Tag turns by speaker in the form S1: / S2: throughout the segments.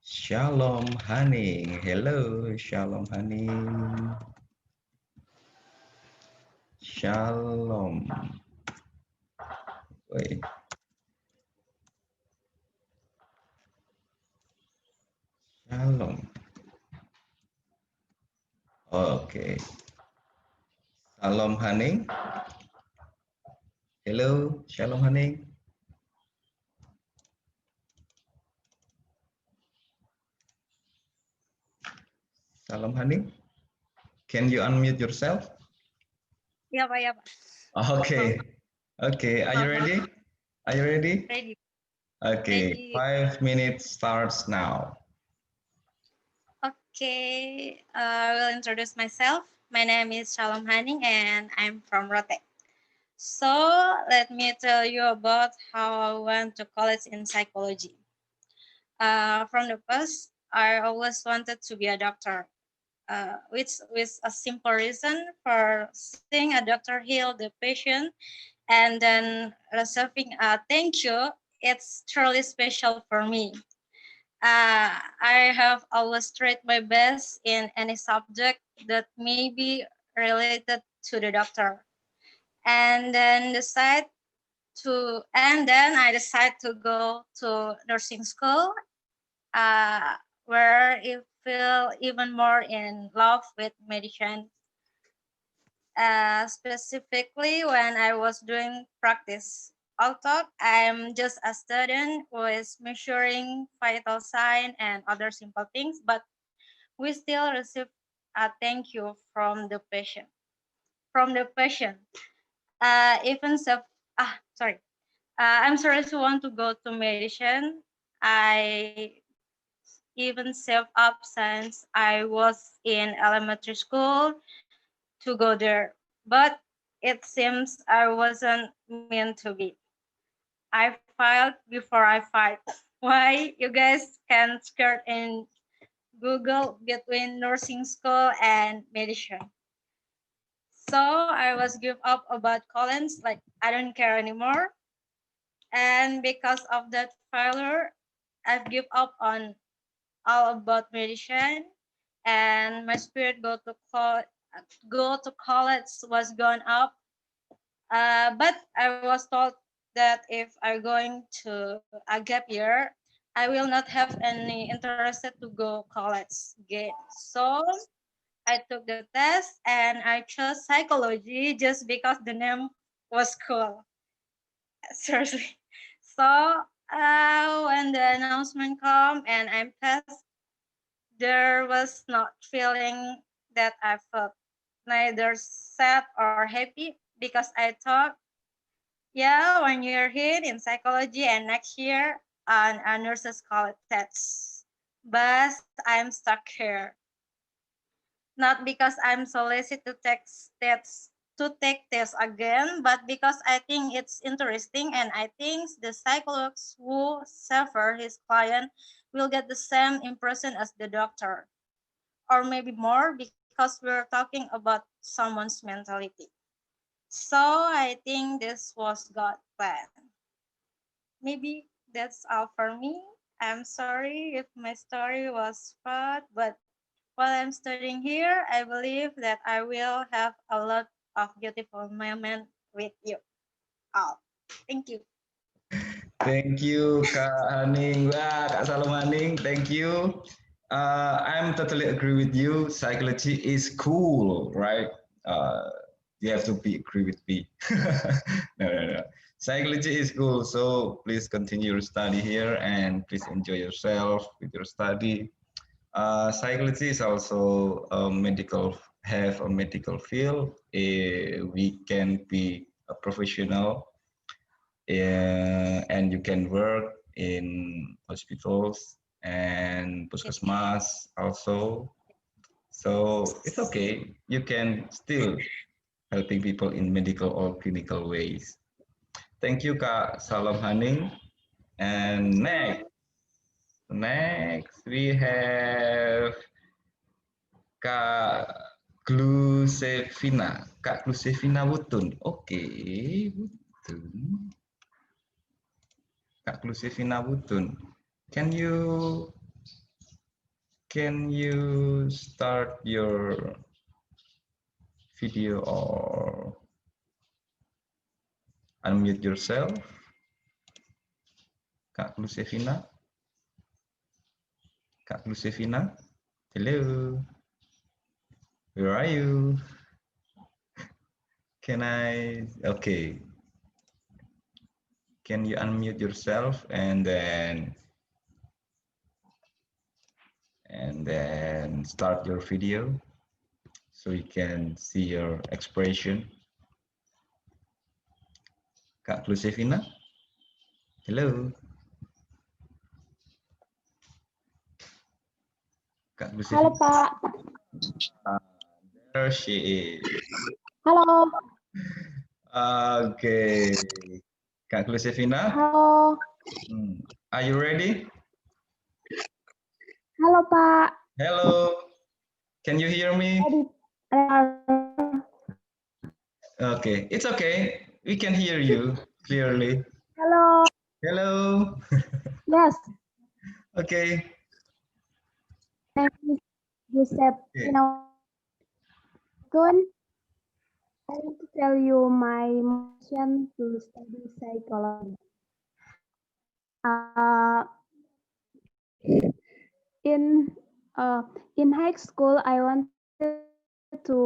S1: Shalom Haning. Hello, Shalom Haning. Shalom. Wait. Shalom. Okay. Shalom Haning. Hello, Shalom Haning. Shalom Haning. Can you unmute yourself?
S2: Ya Pak, ya Pak.
S1: Okay. Okay. Are you ready? Are you ready?
S2: Ready.
S1: Okay.
S2: Ready.
S1: 5 minutes starts now.
S2: Okay, I will introduce myself. My name is Shalom Haning and I'm from Rote. So let me tell you about how I went to college in psychology. From the past, I always wanted to be a doctor, which with a simple reason for seeing a doctor heal the patient and then receiving a thank you. It's truly special for me. I have always tried my best in any subject that may be related to the doctor, and then I decided to go to nursing school, uh, where I feel even more in love with medicine. Specifically, when I was doing practice. Although I'm just a student who is measuring vital sign and other simple things, but we still receive a thank you from the patient. From the patient, even self. Sorry. I'm sorry to want to go to medicine. I even self up since I was in elementary school to go there, but it seems I wasn't meant to be. I filed before I fight. Why you guys can skirt in Google between nursing school and medicine? So I was give up about college, like I don't care anymore. And because of that failure, I've give up on all about medicine, and my spirit go to college was gone up. But I was told that if I'm going to a gap year, I will not have any interested to go college again. So I took the test and I chose psychology just because the name was cool. Seriously. So when the announcement come and I'm passed, there was not feeling that I felt, neither sad or happy, because I thought, yeah, 1 year here in psychology and next year on a nurse's college test. But I'm stuck here. Not because I'm so lazy to take tests again, but because I think it's interesting and I think the psychologists who suffer his client will get the same impression as the doctor, or maybe more because we're talking about someone's mentality. So I think this was God's plan. Maybe that's all for me. I'm sorry if my story was bad, but while I'm studying here, I believe that I will have a lot of beautiful moments with you all. Thank you.
S1: Thank you, Kak Haning. Wah, Kak Salam Haning, thank you. I'm totally agree with you. Psychology is cool, right? Uh, you have to be agree with me. No, no, no. Psychology is cool. So please continue your study here and please enjoy yourself with your study. Psychology is also a medical, have a medical field. We can be a professional, and you can work in hospitals and
S2: Yes.
S1: puskesmas also. So it's okay. You can still helping people in medical or clinical ways. Thank you, Kak Salam Haning. And
S2: Thank
S1: next,
S2: you.
S1: next we have Kak Glusevina. Kak Glusevina Wutun. Oke, Wutun. Kak Glusevina Wutun. Can you can you start your video or unmute yourself? Kak Lusevina? Kak Lusevina? Hello? Where are you? Can I? Okay. Can you unmute yourself and then start your video so you can see your expression? Kak Lusevina? Hello? Kak
S3: Halo
S1: Lusevina?
S3: Pak.
S1: There she is.
S3: Halo.
S1: Okay. Kak Lusevina?
S3: Halo.
S1: Are you ready?
S3: Halo Pak.
S1: Hello. Can you hear me? Okay, it's okay. We can hear you clearly.
S3: Halo.
S1: Hello.
S3: Yes.
S1: Okay.
S3: Name is Joseph
S1: Okay.
S3: Inautun. I want to tell you my motivation to study psychology. In in high school, I wanted to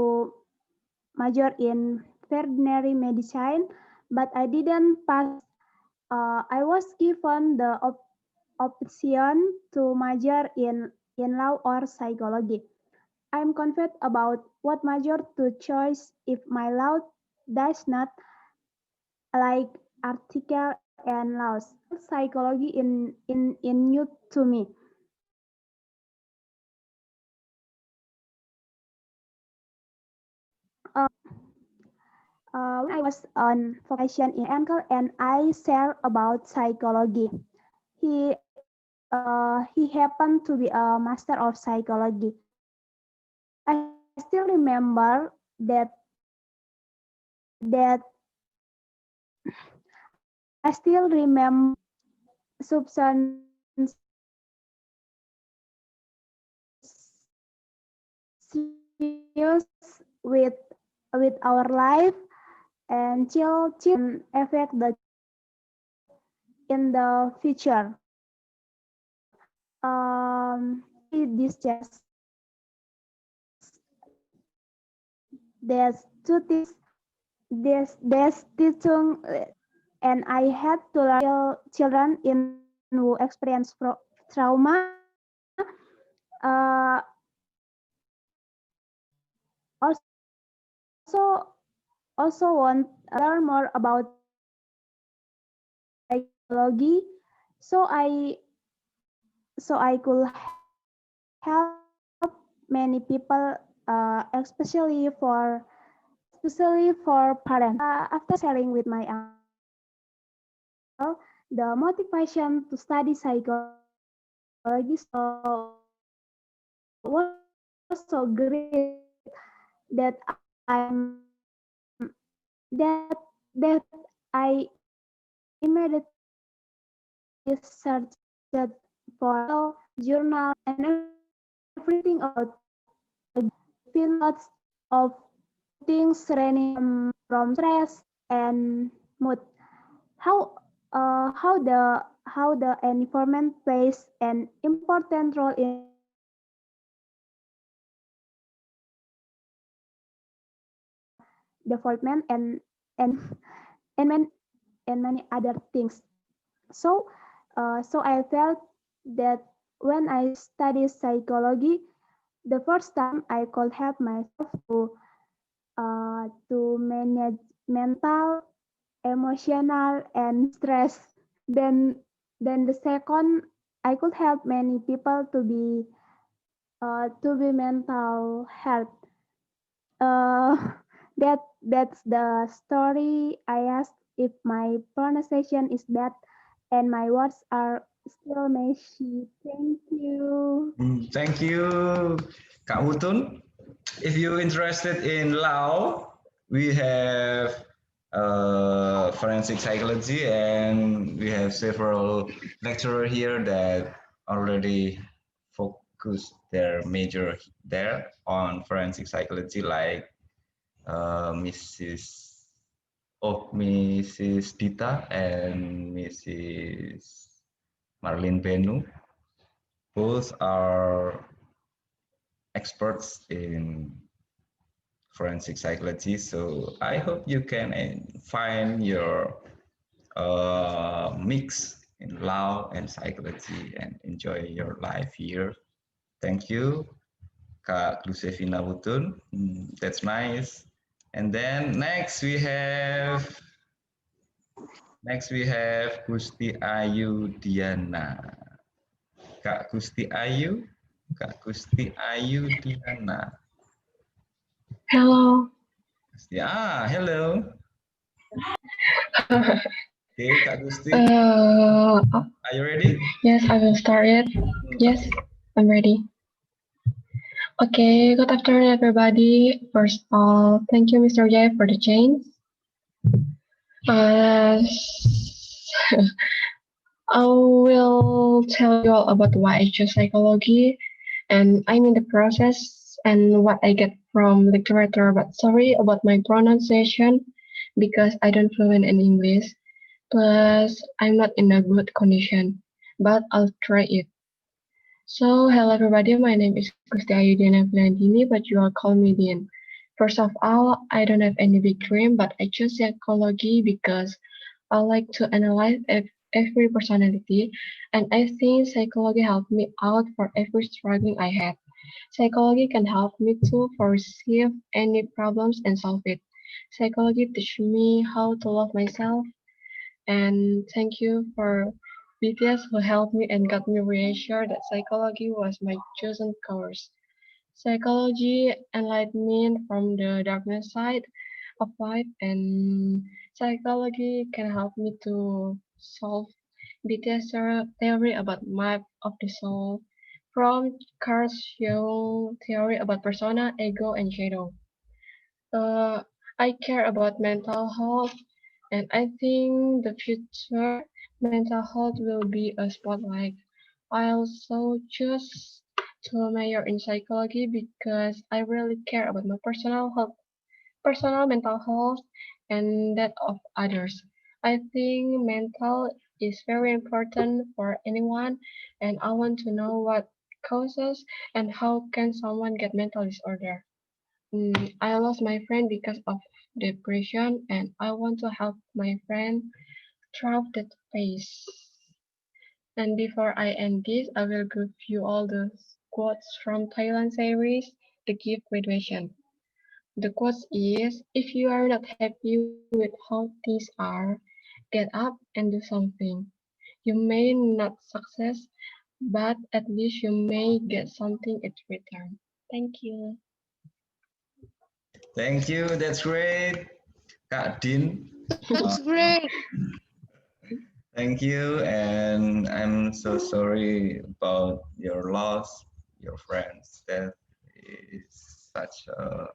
S3: major in veterinary medicine, but I didn't pass. I was given the option to major in law or psychology. I'm confused about what major to choose if my law does not like article and laws. Psychology in new to me. When I was on vacation in uncle and I share about psychology. He happened to be a master of psychology. I still remember that I still remember substance with our life and children affect the in the future. This just there's two things. There's teaching, and I had to learn children in who experience trauma. Uh, also want to learn more about psychology, so I could help many people, especially for parents. After sharing with my uncle, the motivation to study psychology was so great that I'm that I immediately searched for journal and everything about feel lots of things running from stress and mood. How how the environment plays an important role in development and many, many other things. So so I felt that when I study psychology, the first time I could help myself to manage mental, emotional, and stress. Then the second, I could help many people to be mental health. Uh, that's the story. I asked if my pronunciation is bad, and my words are still messy. Thank you.
S1: Thank you, Kak Wutun. If you're interested in law, we have forensic psychology, and we have several lecturers here that already because their major there on forensic psychology, like Mrs. Dita and Mrs. Marlene Benu. Both are experts in forensic psychology. So I hope you can find your mix in law and psychology and enjoy your life here. Thank you, Kak Lusevina Butun. That's nice. And then next we have Gusti Ayu Diana. Kak Gusti Ayu, Kak Gusti Ayu Diana.
S4: Hello.
S1: Hello. Okay, Kak Gusti,
S4: Uh,
S1: are you ready?
S4: yes, I will start it. Yes, I'm ready. Okay, good afternoon, everybody. First of all, thank you, Mr. Jay, for the change. Uh, I will tell you all about why I choose psychology, and I'm in the process and what I get from literature. But sorry about my pronunciation because I don't fluent in English. Plus, I'm not in a good condition, but I'll try it. So, hello everybody, my name is Gusti Ayudina Filandini, but you all call me Dian. First of all, I don't have any big dream, but I choose psychology because I like to analyze every personality, and I think psychology helped me out for every struggle I had. Psychology can help me to perceive any problems and solve it. Psychology teach me how to love myself, and thank you for BTS who helped me and got me reassured that psychology was my chosen course. Psychology enlightened me from the darkness side of life, and psychology can help me to solve BTS theory about map of the soul from Carl Jung theory about persona, ego, and shadow. Uh, I care about mental health, and I think the future mental health will be a spotlight. I also choose to major in psychology because I really care about my personal mental health, and that of others. I think mental is very important for anyone, and I want to know what causes and how can someone get mental disorder. I lost my friend because of depression, and I want to help my friend through that phase. And before I end this, I will give you all the quotes from Thailand series, The Gift Graduation. The quote is, if you are not happy with how things are, get up and do something. You may not success, but at least you may get something in return. Thank you.
S1: Thank you. That's great. Kak Din.
S2: That's great.
S1: Thank you. And I'm so sorry about your loss, your friends. That is such a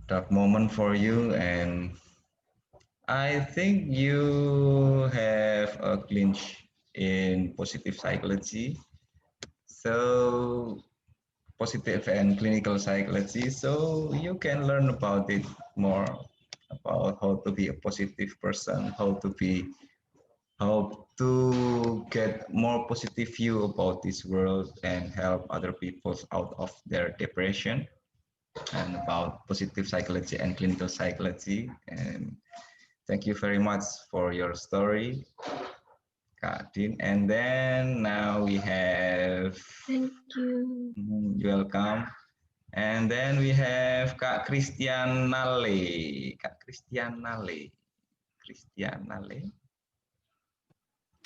S1: dark moment for you. And I think you have a clinch in positive psychology. So positive and clinical psychology. So you can learn about it more about how to be a positive person, how to get more positive view about this world and help other people out of their depression, and about positive psychology and clinical psychology. And thank you very much for your story, Kak Din. And then now we have,
S4: Thank you.
S1: you're welcome. And then we have Kak Christian Nale. Kak Christian Nale. Christian Nale.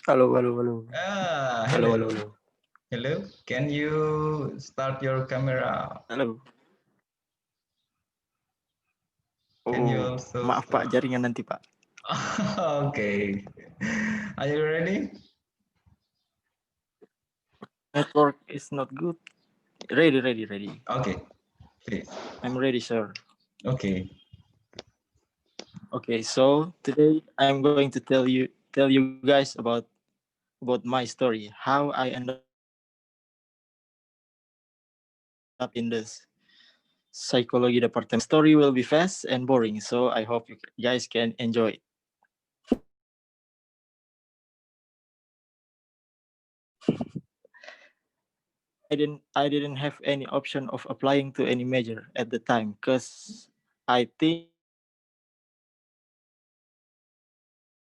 S5: Hello, hello, hello.
S1: Hello.
S5: Hello, hello, hello.
S1: Hello. Can you start your camera?
S5: Hello.
S1: Can you
S5: Oh,
S1: also
S5: maaf Pak, jaringan nanti Pak.
S1: Okay. Are you ready?
S5: Network is not good. Ready.
S1: Okay. Please.
S5: I'm ready, sir.
S1: Okay.
S5: Okay, so today I'm going to tell you guys about my story, how I end up in psychology. up in the psychology department. Story will be fast and boring, so I hope you guys can enjoy it. I didn't have any option of applying to any major at the time because I think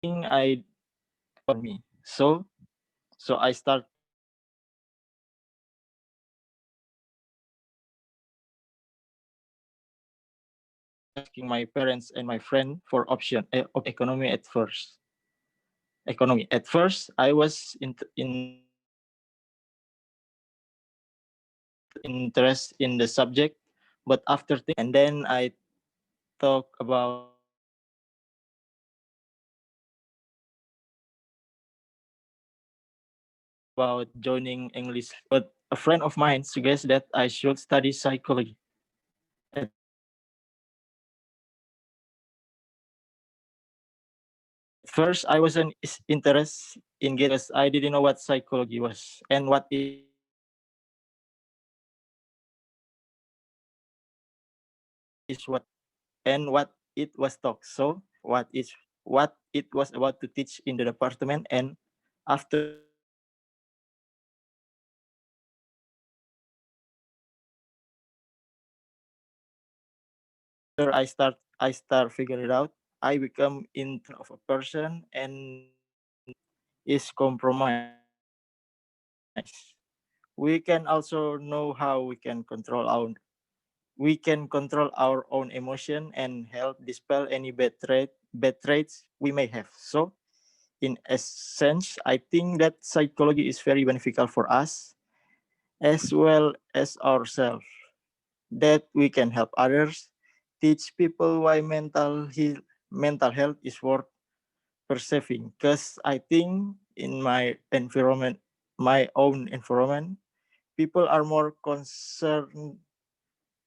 S5: I for me. So I start asking my parents and my friend for option of economy at first. Economy. At first, I was interest in the subject, but after and then I talk about joining English, but a friend of mine suggests that I should study psychology. At first, I wasn't interested in getting as I didn't know what psychology was and what it was taught. So what it was about to teach in the department, and after I start figuring it out. I become into of a person and is compromised. We can also know how we can control our own emotion and help dispel any bad traits we may have. So in essence, I think that psychology is very beneficial for us as well as ourselves. That we can help others, teach people why mental health is worth perceiving. Because I think in my own environment, people are more concerned.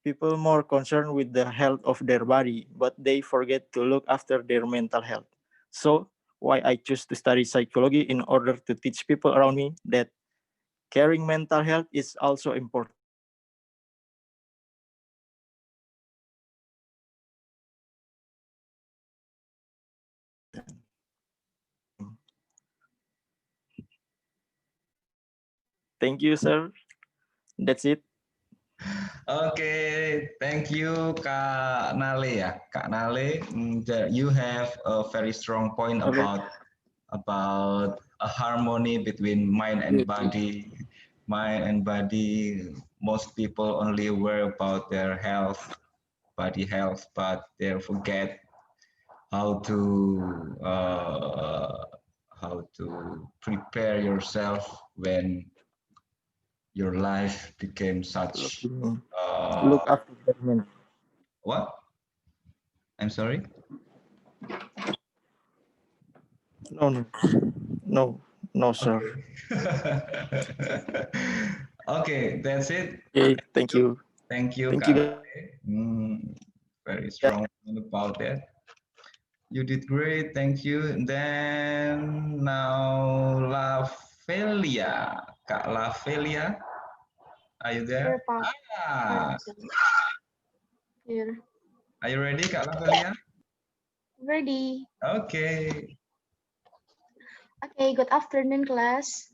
S5: People more concerned with the health of their body, but they forget to look after their mental health. So why I choose to study psychology in order to teach people around me that caring mental health is also important. Thank you, sir. That's it.
S1: Okay, thank you, Kak Nale ya. Kak Nale, you have a very strong point
S5: Hello.
S1: about a harmony between mind and body. Mind and body, most people only worry about their health, body health, but they forget how to uh, how to prepare yourself when your life became such
S5: Look after their mental.
S1: what? I'm sorry.
S5: No, no, no, no, sir.
S1: Okay. Okay, that's it.
S5: Okay, thank you.
S1: Thank you,
S5: Thank you,
S1: Kak
S5: guys.
S1: Nale. Very strong about that. You did great. Thank you. And then now Lavelia. Kak Lavelia, are you there?
S6: Here, Pak.
S1: Ah,
S6: Here.
S1: are you ready, Kak Lavelia?
S6: Ready.
S1: Okay.
S6: Okay, good afternoon, class.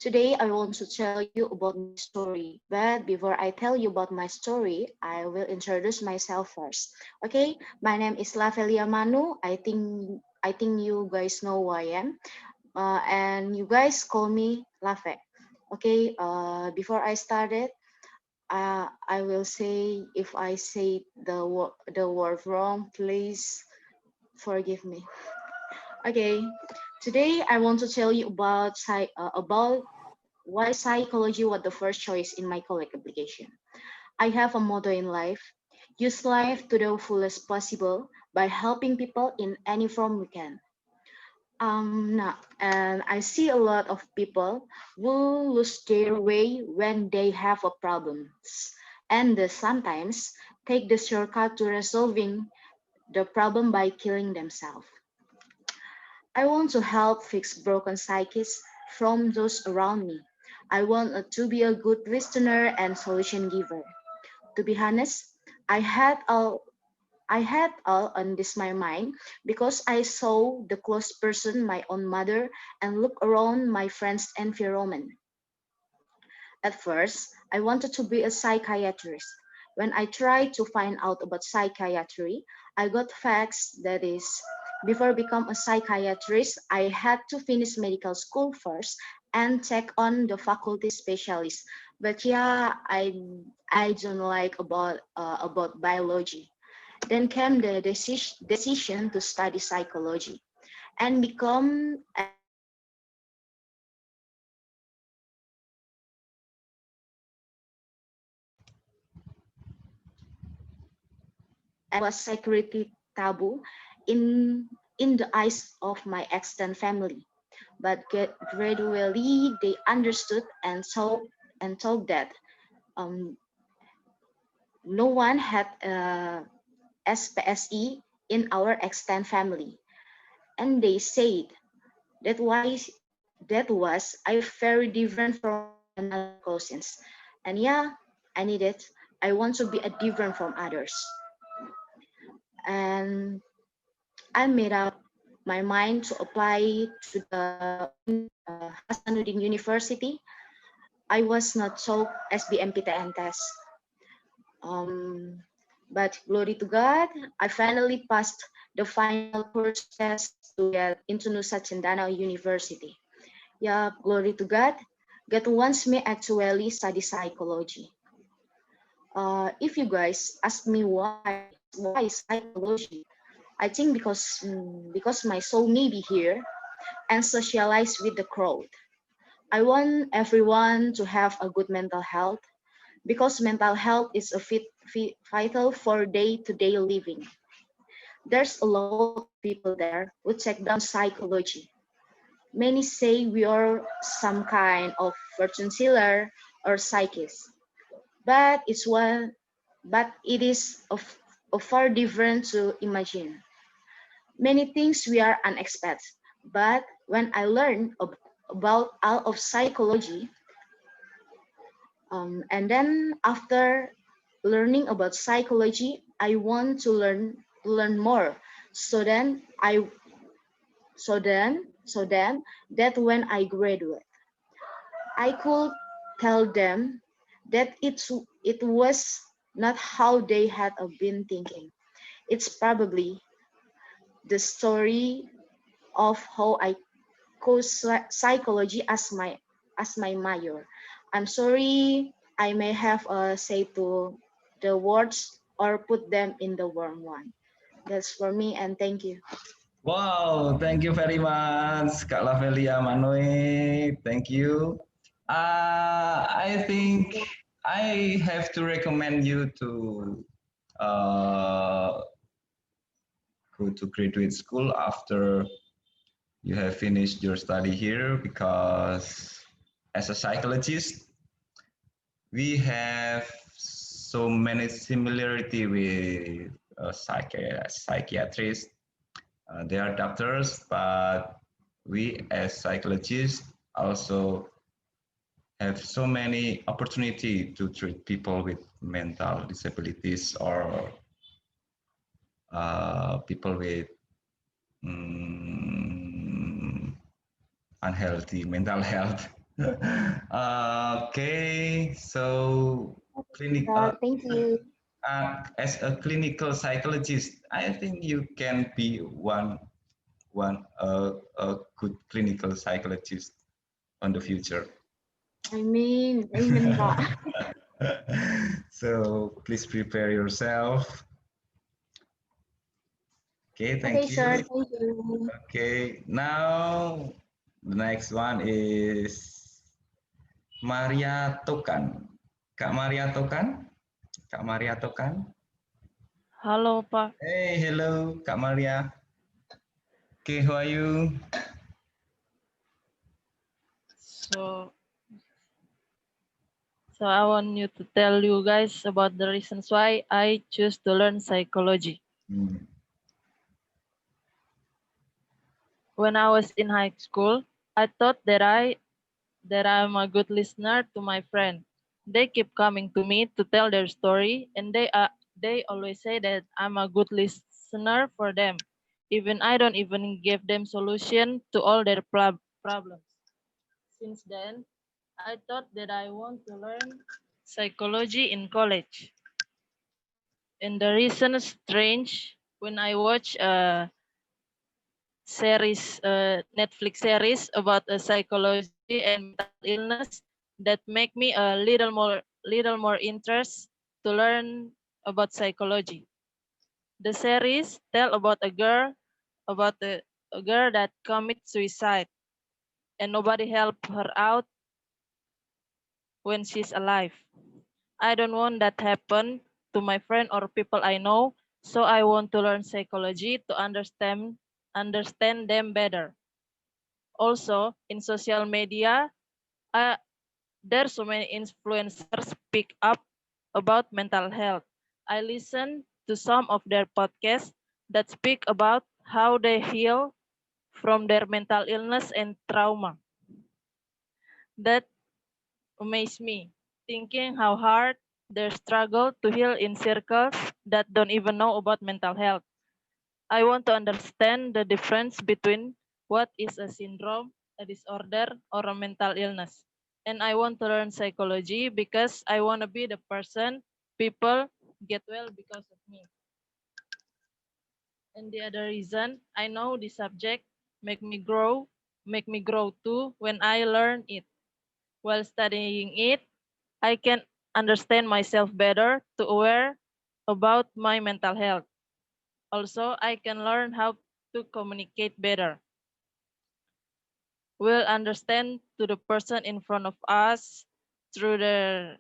S6: Today, I want to tell you about my story. But before I tell you about my story, I will introduce myself first. Okay, my name is Lavelia Manu. I think you guys know who I am. And you guys call me Lave. Okay, before I started, I will say if I say the word wrong, please forgive me. Okay, today I want to tell you about why psychology was the first choice in my college application. I have a motto in life: use life to the fullest possible by helping people in any form we can. And I see a lot of people who lose their way when they have a problem, and they sometimes take the shortcut to resolving the problem by killing themselves. I want to help fix broken psyches from those around me. I want to be a good listener and solution giver. To be honest, I had all on this my mind because I saw the close person, my own mother, and look around my friends' environment. At first, I wanted to be a psychiatrist. When I tried to find out about psychiatry, I got facts that is, before become a psychiatrist, I had to finish medical school first and take on the faculty specialist. But yeah, I don't like about biology. Then came the decision to study psychology and become was security taboo in the eyes of my extended family. But gradually they understood and told that um, no one had SPSE in our extended family, and they said that why that was I very different from another cousins, and yeah, I need it. I want to be a different from others, and I made up my mind to apply to the Hasanuddin University. I was not so SBMPTN test. Um, but glory to God, I finally passed the final course test to get into Nusa Cendana University. Yeah, glory to God. God wants me actually study psychology. If you guys ask me why psychology, I think because my soul may be here and socialize with the crowd. I want everyone to have a good mental health because mental health is vital for day-to-day living. There's a lot of people there who take down psychology. Many say we are some kind of fortune teller or psychist, but it is of far different to imagine. Many things we are unexpected, but when I learned about all of psychology, and then after learning about psychology, I want to learn more. So then I so then that when I graduate, I could tell them that it was not how they had been thinking. It's probably the story of how I chose psychology as my major. I'm sorry I may have say to the words or put them in the wrong one. That's for me and thank you.
S1: Wow, thank you very much, Kak Lavelia Manoe. Thank you. I think I have to recommend you to uh, go to graduate school after you have finished your study here because as a psychologist, we have so many similarity with psychiatrists. They are doctors, but we as psychologists also have so many opportunity to treat people with mental disabilities or people with mm, unhealthy mental health. Okay, so clinic
S6: Thank you.
S1: as a clinical psychologist, I think you can be a good clinical psychologist on the future.
S6: Amen, Pak.
S1: So please prepare yourself. Okay,
S6: Okay,
S1: thank
S6: sir.
S1: you.
S6: Thank you.
S1: Okay, now the next one is Maria Tokan. Kak Maria Tokan? Kak Maria Tokan?
S7: Halo Pak.
S1: Hey, hello, Kak Maria. Okay, how are you?
S7: So I want you to tell you guys about the reasons why I choose to learn psychology.
S1: Hmm.
S7: When I was in high school, I thought that I'm a good listener to my friend. They keep coming to me to tell their story, and they always say that I'm a good listener for them. Even I don't even give them solution to all their problems. Since then, I thought that I want to learn psychology in college. And the reason is strange when I watch a series, Netflix series about psychology and mental illness that make me a little more interest to learn about psychology. The series tell about a girl that commits suicide and nobody help her out when she's alive. I don't want that happen to my friend or people I know, so I want to learn psychology to understand them better. Also, in social media, uh, there's so many influencers speak up about mental health. I listen to some of their podcasts that speak about how they heal from their mental illness and trauma. That amazed me, thinking how hard they struggle to heal in circles that don't even know about mental health. I want to understand the difference between what is a syndrome, a disorder, or a mental illness. And I want to learn psychology because I want to be the person people get well because of me. And the other reason, I know the subject make me grow, make me grow too when I learn it. While studying it, I can understand myself better to aware about my mental health. Also, I can learn how to communicate better. We'll understand to the person in front of us through their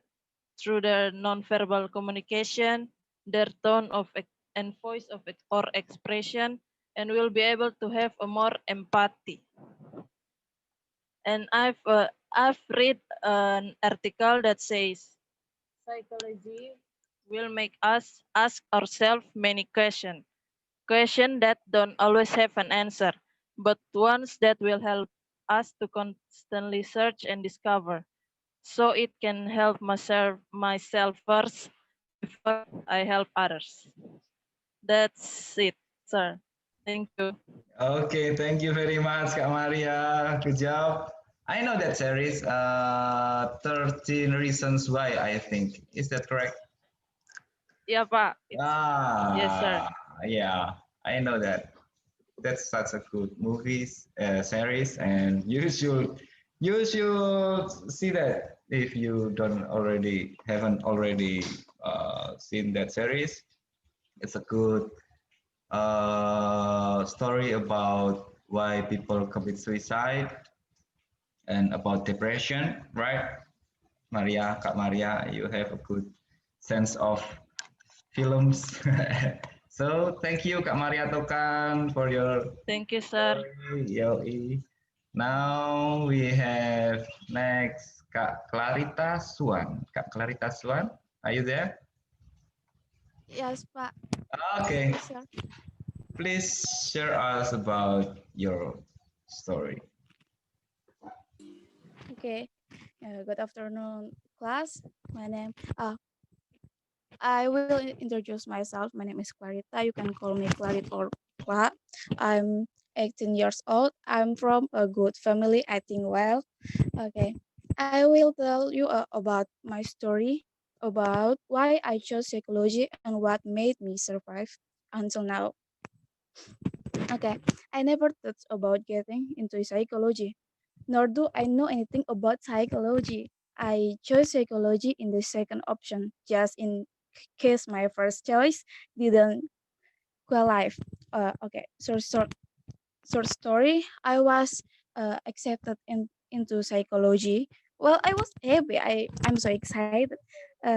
S7: nonverbal communication, their tone of and voice of or expression, and we'll be able to have a more empathy. And I've read an article that says psychology will make us ask ourselves many questions that don't always have an answer, but ones that will help us to constantly search and discover. So it can help myself first before I help others. That's it, sir. Thank you.
S1: Okay, thank you very much, Kak Maria. Good job. I know that series, 13 Reasons Why, I think. Is that correct?
S7: Yeah, Pak. Yes, sir.
S1: Ah, yeah, I know that. That's such a good movies, series, and you should see that if you don't already haven't already seen that series. It's a good story about why people commit suicide and about depression, right? Maria, Kak Maria, you have a good sense of films. So thank you, Kak Maria Tokan, for your
S7: Thank you, sir.
S1: story. Yoi. Now we have next Kak Clarita Swan. Kak Clarita Swan, are you there?
S8: Yes, Pak.
S1: Okay,
S8: Yes, sir.
S1: please share us about your story.
S8: Okay. Good afternoon, class. My name. I will introduce myself. My name is Clarita. You can call me Clarit or Cla. I'm 18 years old. I'm from a good family. I think well. Okay. I will tell you about my story about why I chose psychology and what made me survive until now. Okay. I never thought about getting into psychology, nor do I know anything about psychology. I chose psychology in the second option, just in case my first choice didn't qualify. Okay, short story. I was accepted into psychology. Well, I was happy. I'm so excited. Uh,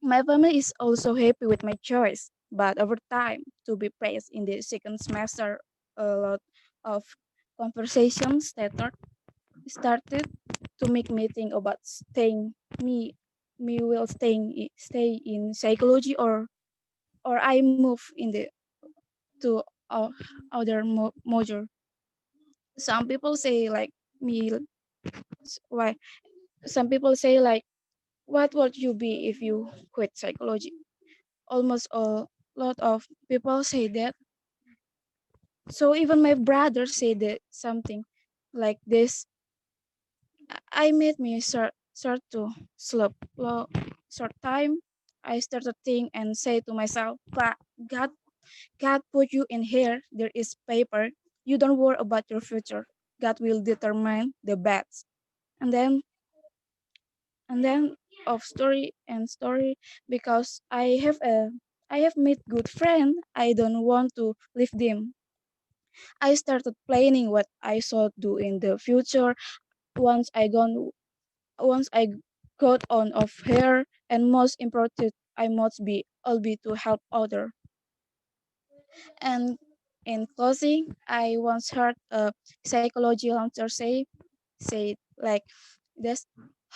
S8: my family is also happy with my choice. But over time, to be praised in the second semester, a lot of conversations started to make me think about me me will stay in psychology or I move in the to uh, other major. Some people say like me why some people say like what would you be if you quit psychology? Almost a lot of people say that. So even my brother said that something like this. I made me start to sleep short time. I started to think and say to myself, but God put you in here. There is paper. You don't worry about your future. God will determine the best. And then and then of story and story because I have met good friend. I don't want to leave them. I started planning what I should do in the future once I got on of here, and most important I must be I'll be to help other. And in closing, I once heard a psychology lecturer say like this: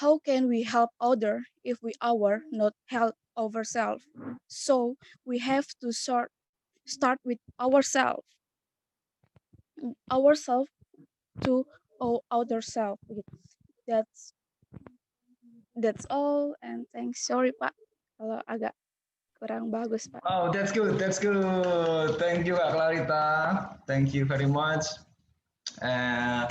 S8: how can we help other if we are not help ourselves? So we have to start with ourselves to other self. That's that's all, and thanks. Sorry Pak kalau agak kurang bagus Pak.
S1: Oh, that's good. That's good. Thank you, Kak Clarita. Thank you very much. Uh,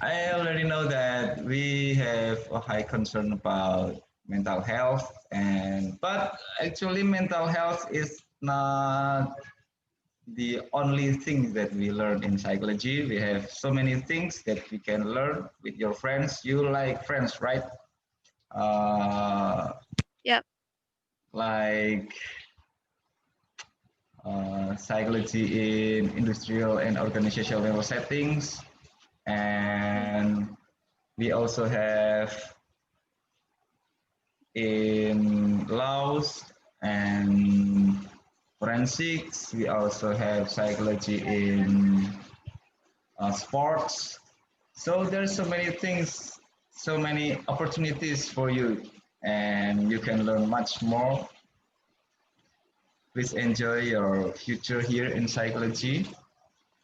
S1: I already know that we have a high concern about mental health, but actually mental health is not the only thing that we learn in psychology. We have so many things that we can learn with your friends. You like friends, right? Uh,
S8: Yeah.
S1: like psychology in industrial and organizational level settings, and we also have in laws and forensics. We also have psychology in sports. So there's so many things, so many opportunities for you, and you can learn much more. Please enjoy your future here in psychology.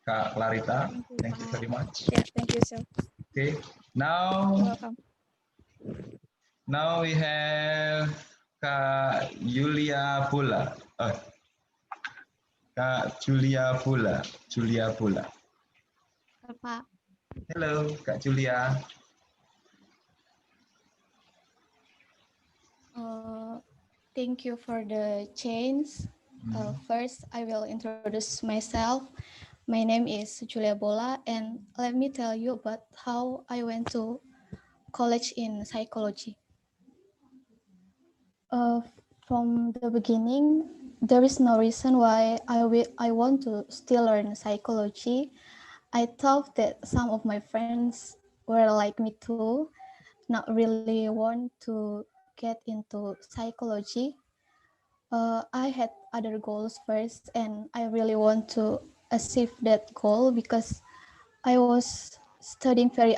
S1: Kak Clarita, thank you very much.
S8: Yeah, thank you sir.
S1: Okay,
S8: You're
S1: now
S8: welcome.
S1: now we have Kak Yulia Pula. Kak Julia Pula. Julia Pula.
S9: Pak.
S1: Hello, Kak Julia.
S9: Uh, Thank you for the change. First, I will introduce myself. My name is Julia Bola, and let me tell you about how I went to college in psychology. From the beginning, there is no reason why I want to still learn psychology. I thought that some of my friends were like me too, not really want to get into psychology. I had other goals first, and I really want to achieve that goal because I was studying very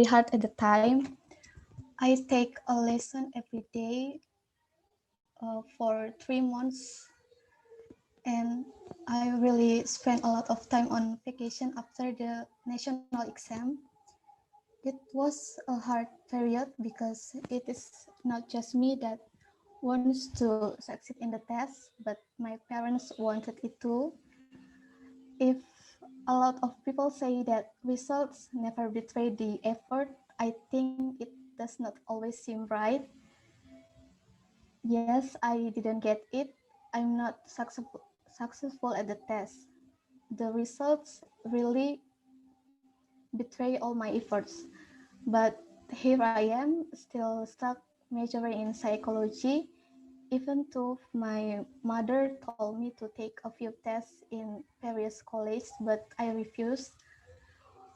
S9: hard at the time. I take a lesson every day for 3 months, and I really spent a lot of time on vacation after the national exam. It was a hard period because it is not just me that wants to succeed in the test, but my parents wanted it too. If a lot of people say that results never betray the effort, I think it does not always seem right. Yes, I didn't get it. I'm not successful at the test. The results really betray all my efforts. But here I am, still stuck majoring in psychology, even though my mother told me to take a few tests in various colleges, but I refused.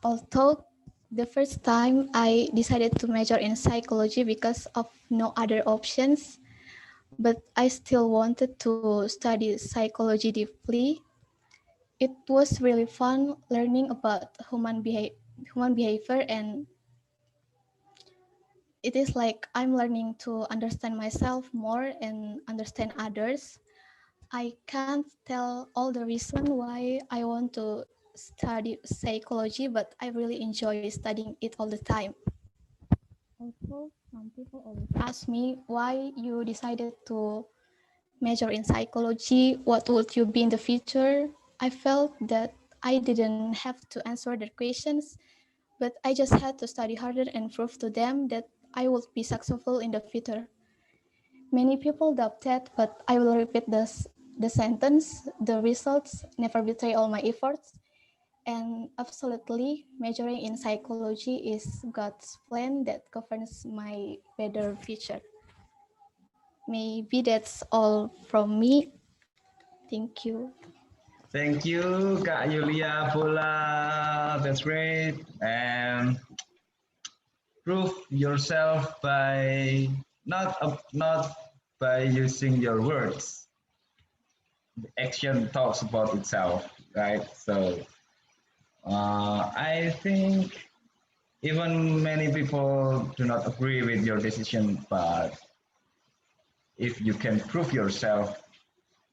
S9: Although the first time I decided to major in psychology because of no other options, but I still wanted to study psychology deeply. It was really fun learning about human behavior, and it is like I'm learning to understand myself more and understand others. I can't tell all the reason why I want to study psychology, but I really enjoy studying it all the time. Also, some people always ask me why you decided to major in psychology, what would you be in the future? I felt that I didn't have to answer their questions, but I just had to study harder and prove to them that I would be successful in the future. Many people doubt that, but I will repeat the sentence, the results never betray all my efforts. And absolutely, majoring in psychology is God's plan that governs my better future. Maybe that's all from me. Thank you.
S1: Thank you, Kak Yulia Bola. That's great. And prove yourself by not by using your words. The action talks about itself, right? So I think even many people do not agree with your decision, but if you can prove yourself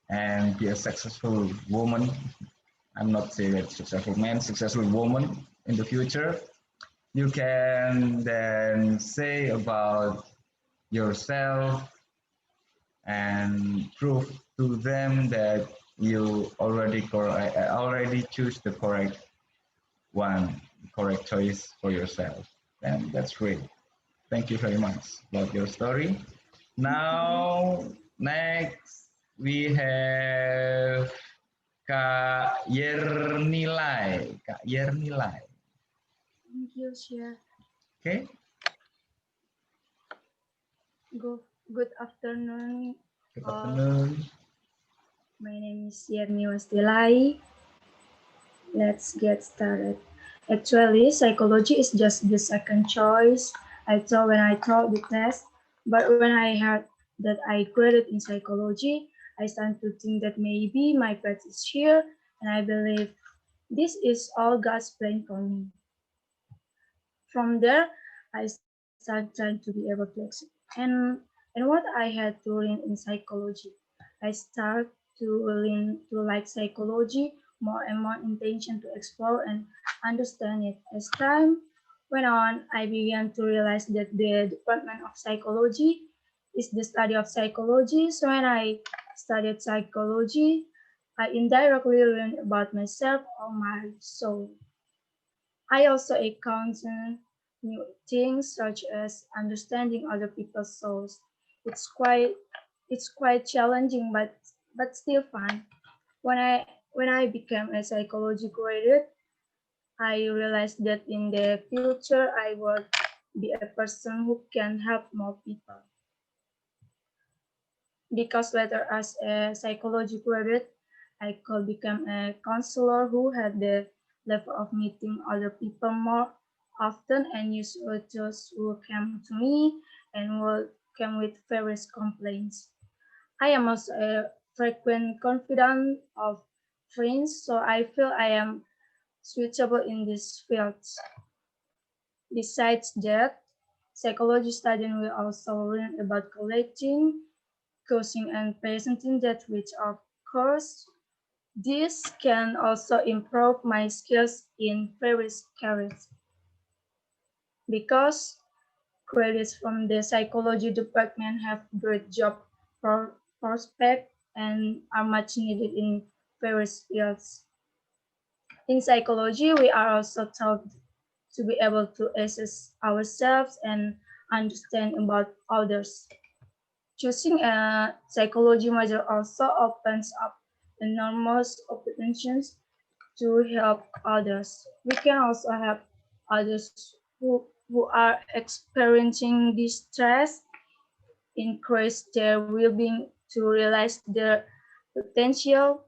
S1: and be a successful woman, I'm not saying that successful man, successful woman in the future, you can then say about yourself and prove to them that you already choose the correct one, correct choice for yourself. And that's great. Thank you very much about your story. Now, next we have Kak Yernilai. Kak Yernilai.
S10: Thank you, Shia.
S1: Okay.
S10: Good afternoon.
S1: Good afternoon.
S10: My name is Yerni Wastilai. Let's get started. Actually, psychology is just the second choice I thought when I took the test. But when I heard that I graded in psychology, I started to think that maybe my path is here, and I believe this is all God's plan for me. From there, I started trying to be able to and what I had to learn in psychology. I started to learn to like psychology more and more intention to explore and understand it. As time went on, I began to realize that the Department of Psychology is the study of psychology. So when I studied psychology, I indirectly learned about myself or my soul. I also encounter new things such as understanding other people's souls. It's quite it's quite challenging but still fun. When I became a psychology graduate, I realized that in the future I would be a person who can help more people. Because later as a psychology graduate, I could become a counselor who had the level of meeting other people more often and usually those who came to me and would come with various complaints. I am also a frequent confidant of friends, so I feel I am suitable in this field. Besides that, psychology studying will also learn about collecting, coaching and presenting that which of course this can also improve my skills in various careers because credits from the psychology department have great job prospect and are much needed in various fields. In psychology, we are also taught to be able to assess ourselves and understand about others. Choosing a psychology major also opens up enormous opportunities to help others. We can also help others who are experiencing distress, encourage their well-being to realize their potential,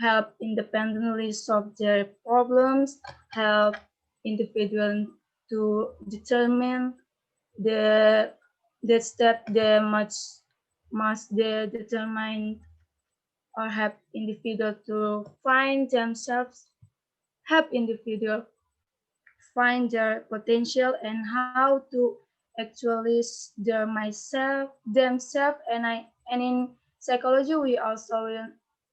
S10: help independently solve their problems, help individuals to determine the the step they must they determine or help individual to find themselves, help individual find their potential and how to actually their myself themselves and in psychology we also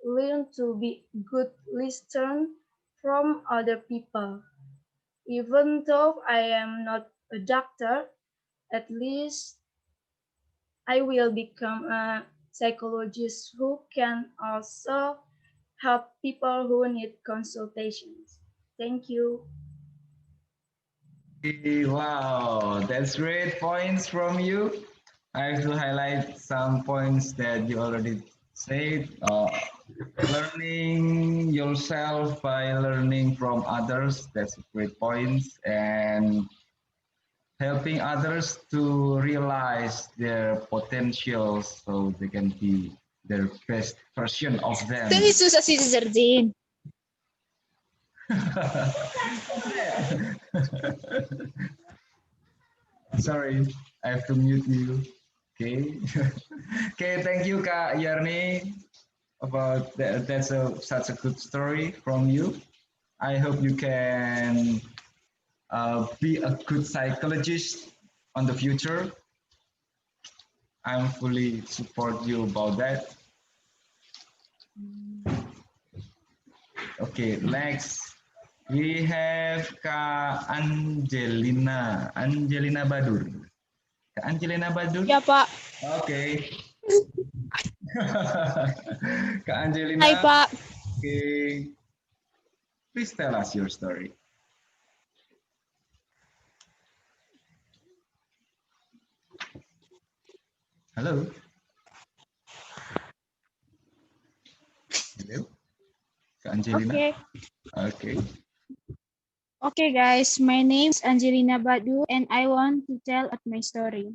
S10: learn to be good listener from other people. Even though I am not a doctor, At least I will become a psychologist who can also help people who need consultations. Thank you.
S1: Wow, that's great points from you. I have to highlight some points that you already said. Learning yourself by learning from others, that's a great point. And helping others to realize their potentials so they can be their best version of them.
S11: Itu susah sih Zardin.
S1: Sorry, I have to mute you. Okay. Okay, thank you, Kak Yarni, about that. That's such a good story from you. I hope you can be a good psychologist on the future. I'm fully support you about that. Okay, next we have Kak Angelina Badur. Kak Angelina Badur?
S11: Ya, Pak.
S1: Okay. Kak Angelina.
S11: Hai, Pak.
S1: Okay. Please tell us your story. Hello. Hello. Kak Angelina.
S11: Okay.
S1: Okay.
S11: Okay, guys. My name is Angelina Badu, and I want to tell my story.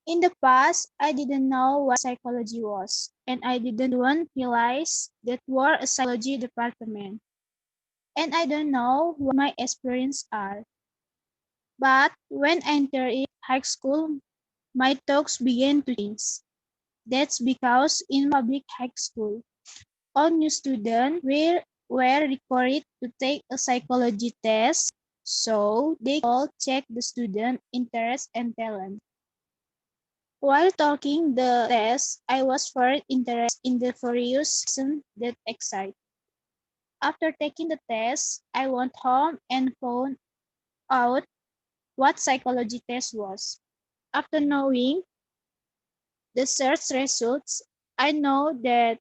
S11: In the past, I didn't know what psychology was, and I didn't even realize that were a psychology department. And I don't know what my experiences are. But when I entered high school, my thoughts began to change. That's because in public high school, all new students were required to take a psychology test, so they all check the student interest and talent. While taking the test, I was very interested in the various lessons that excite. After taking the test, I went home and found out what psychology test was. After knowing the search results, I know that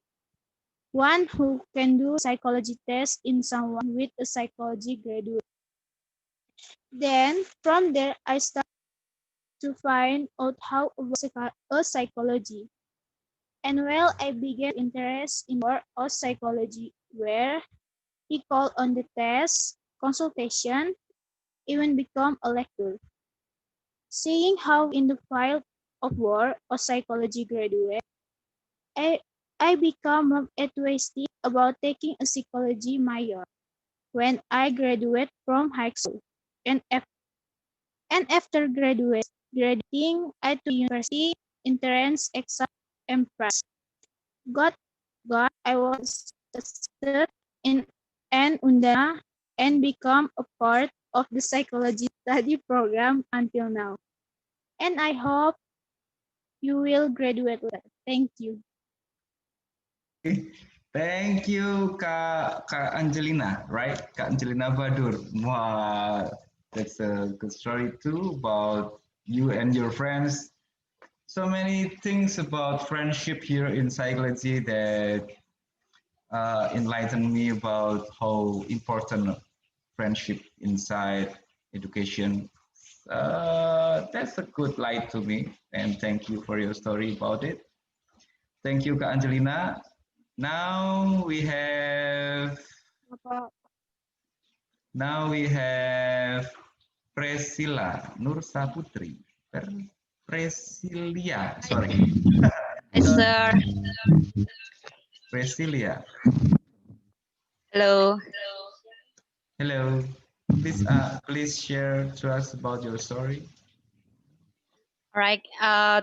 S11: one who can do psychology test in someone with a psychology graduate. Then from there, I started to find out how about a psychology. And well, I began interest in more of psychology, where he called on the test, consultation, even become a lecturer. Seeing how in the field of work or psychology graduate, I, I become more enthusiastic about taking a psychology major when I graduate from high school. And, after graduating, I took university entrance exam and practice. God, I was accepted in an Undana and become a part of the psychology study program until now. And I hope you will graduate well. Thank you.
S1: Thank you, Kak Angelina, right? Kak Angelina Badur. Wow, that's a good story too about you and your friends. So many things about friendship here in psychology that enlightened me about how important friendship inside education. That's a good light to me, and thank you for your story about it. Thank you, Kak Angelina. Now we have Priscilla Nur Saputri. Priscilla, sorry.
S12: Yes, sir.
S1: Priscilla.
S12: Hello.
S1: Hello. Please share to us about your story.
S12: All right.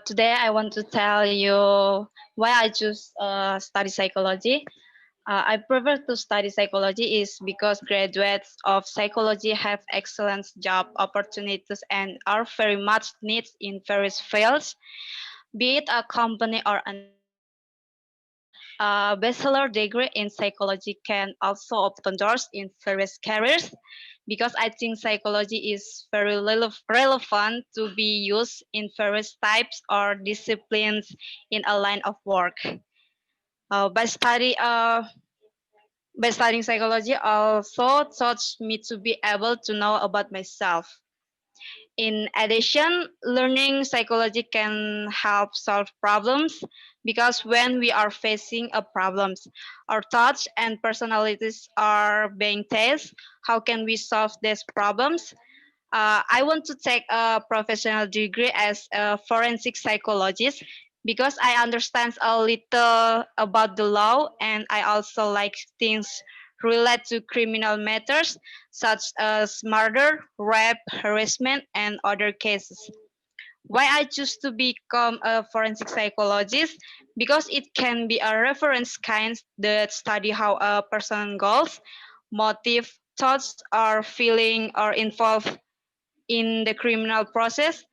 S12: Today I want to tell you why I choose study psychology. I prefer to study psychology is because graduates of psychology have excellent job opportunities and are very much needed in various fields, be it a company or an a bachelor degree in psychology can also open doors in various careers. because I think psychology is very relevant to be used in various types or disciplines in a line of work. Uh, by study uh, by studying psychology also taught me to be able to know about myself. In addition, learning psychology can help solve problems because when we are facing a problems, our thoughts and personalities are being tested. How can we solve these problems? I want to take a professional degree as a forensic psychologist because I understand a little about the law and I also like things related to criminal matters such as murder, rape, harassment, and other cases. Why I choose to become a forensic psychologist? Because it can be a reference kind that study how a person goes, motive, thoughts, or feeling are involved in the criminal process,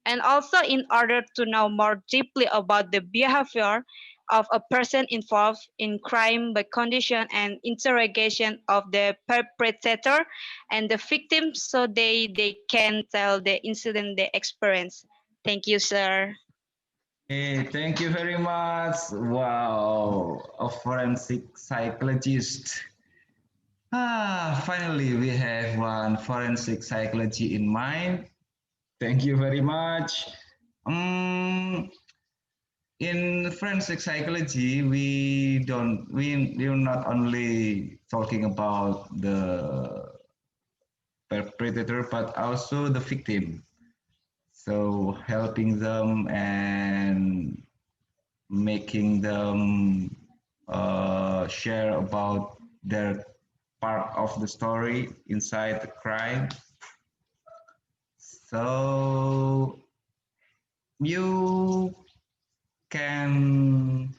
S12: and also in order to know more deeply about the behavior of a person involved in crime by condition and interrogation of the perpetrator and the victim so they can tell the incident they experienced. Thank you, sir.
S1: Hey, thank you very much. Wow, a forensic psychologist. Finally, we have one forensic psychology in mind. Thank you very much. In forensic psychology, we're not only talking about the perpetrator, but also the victim. So helping them and making them share about their part of the story inside the crime. So you can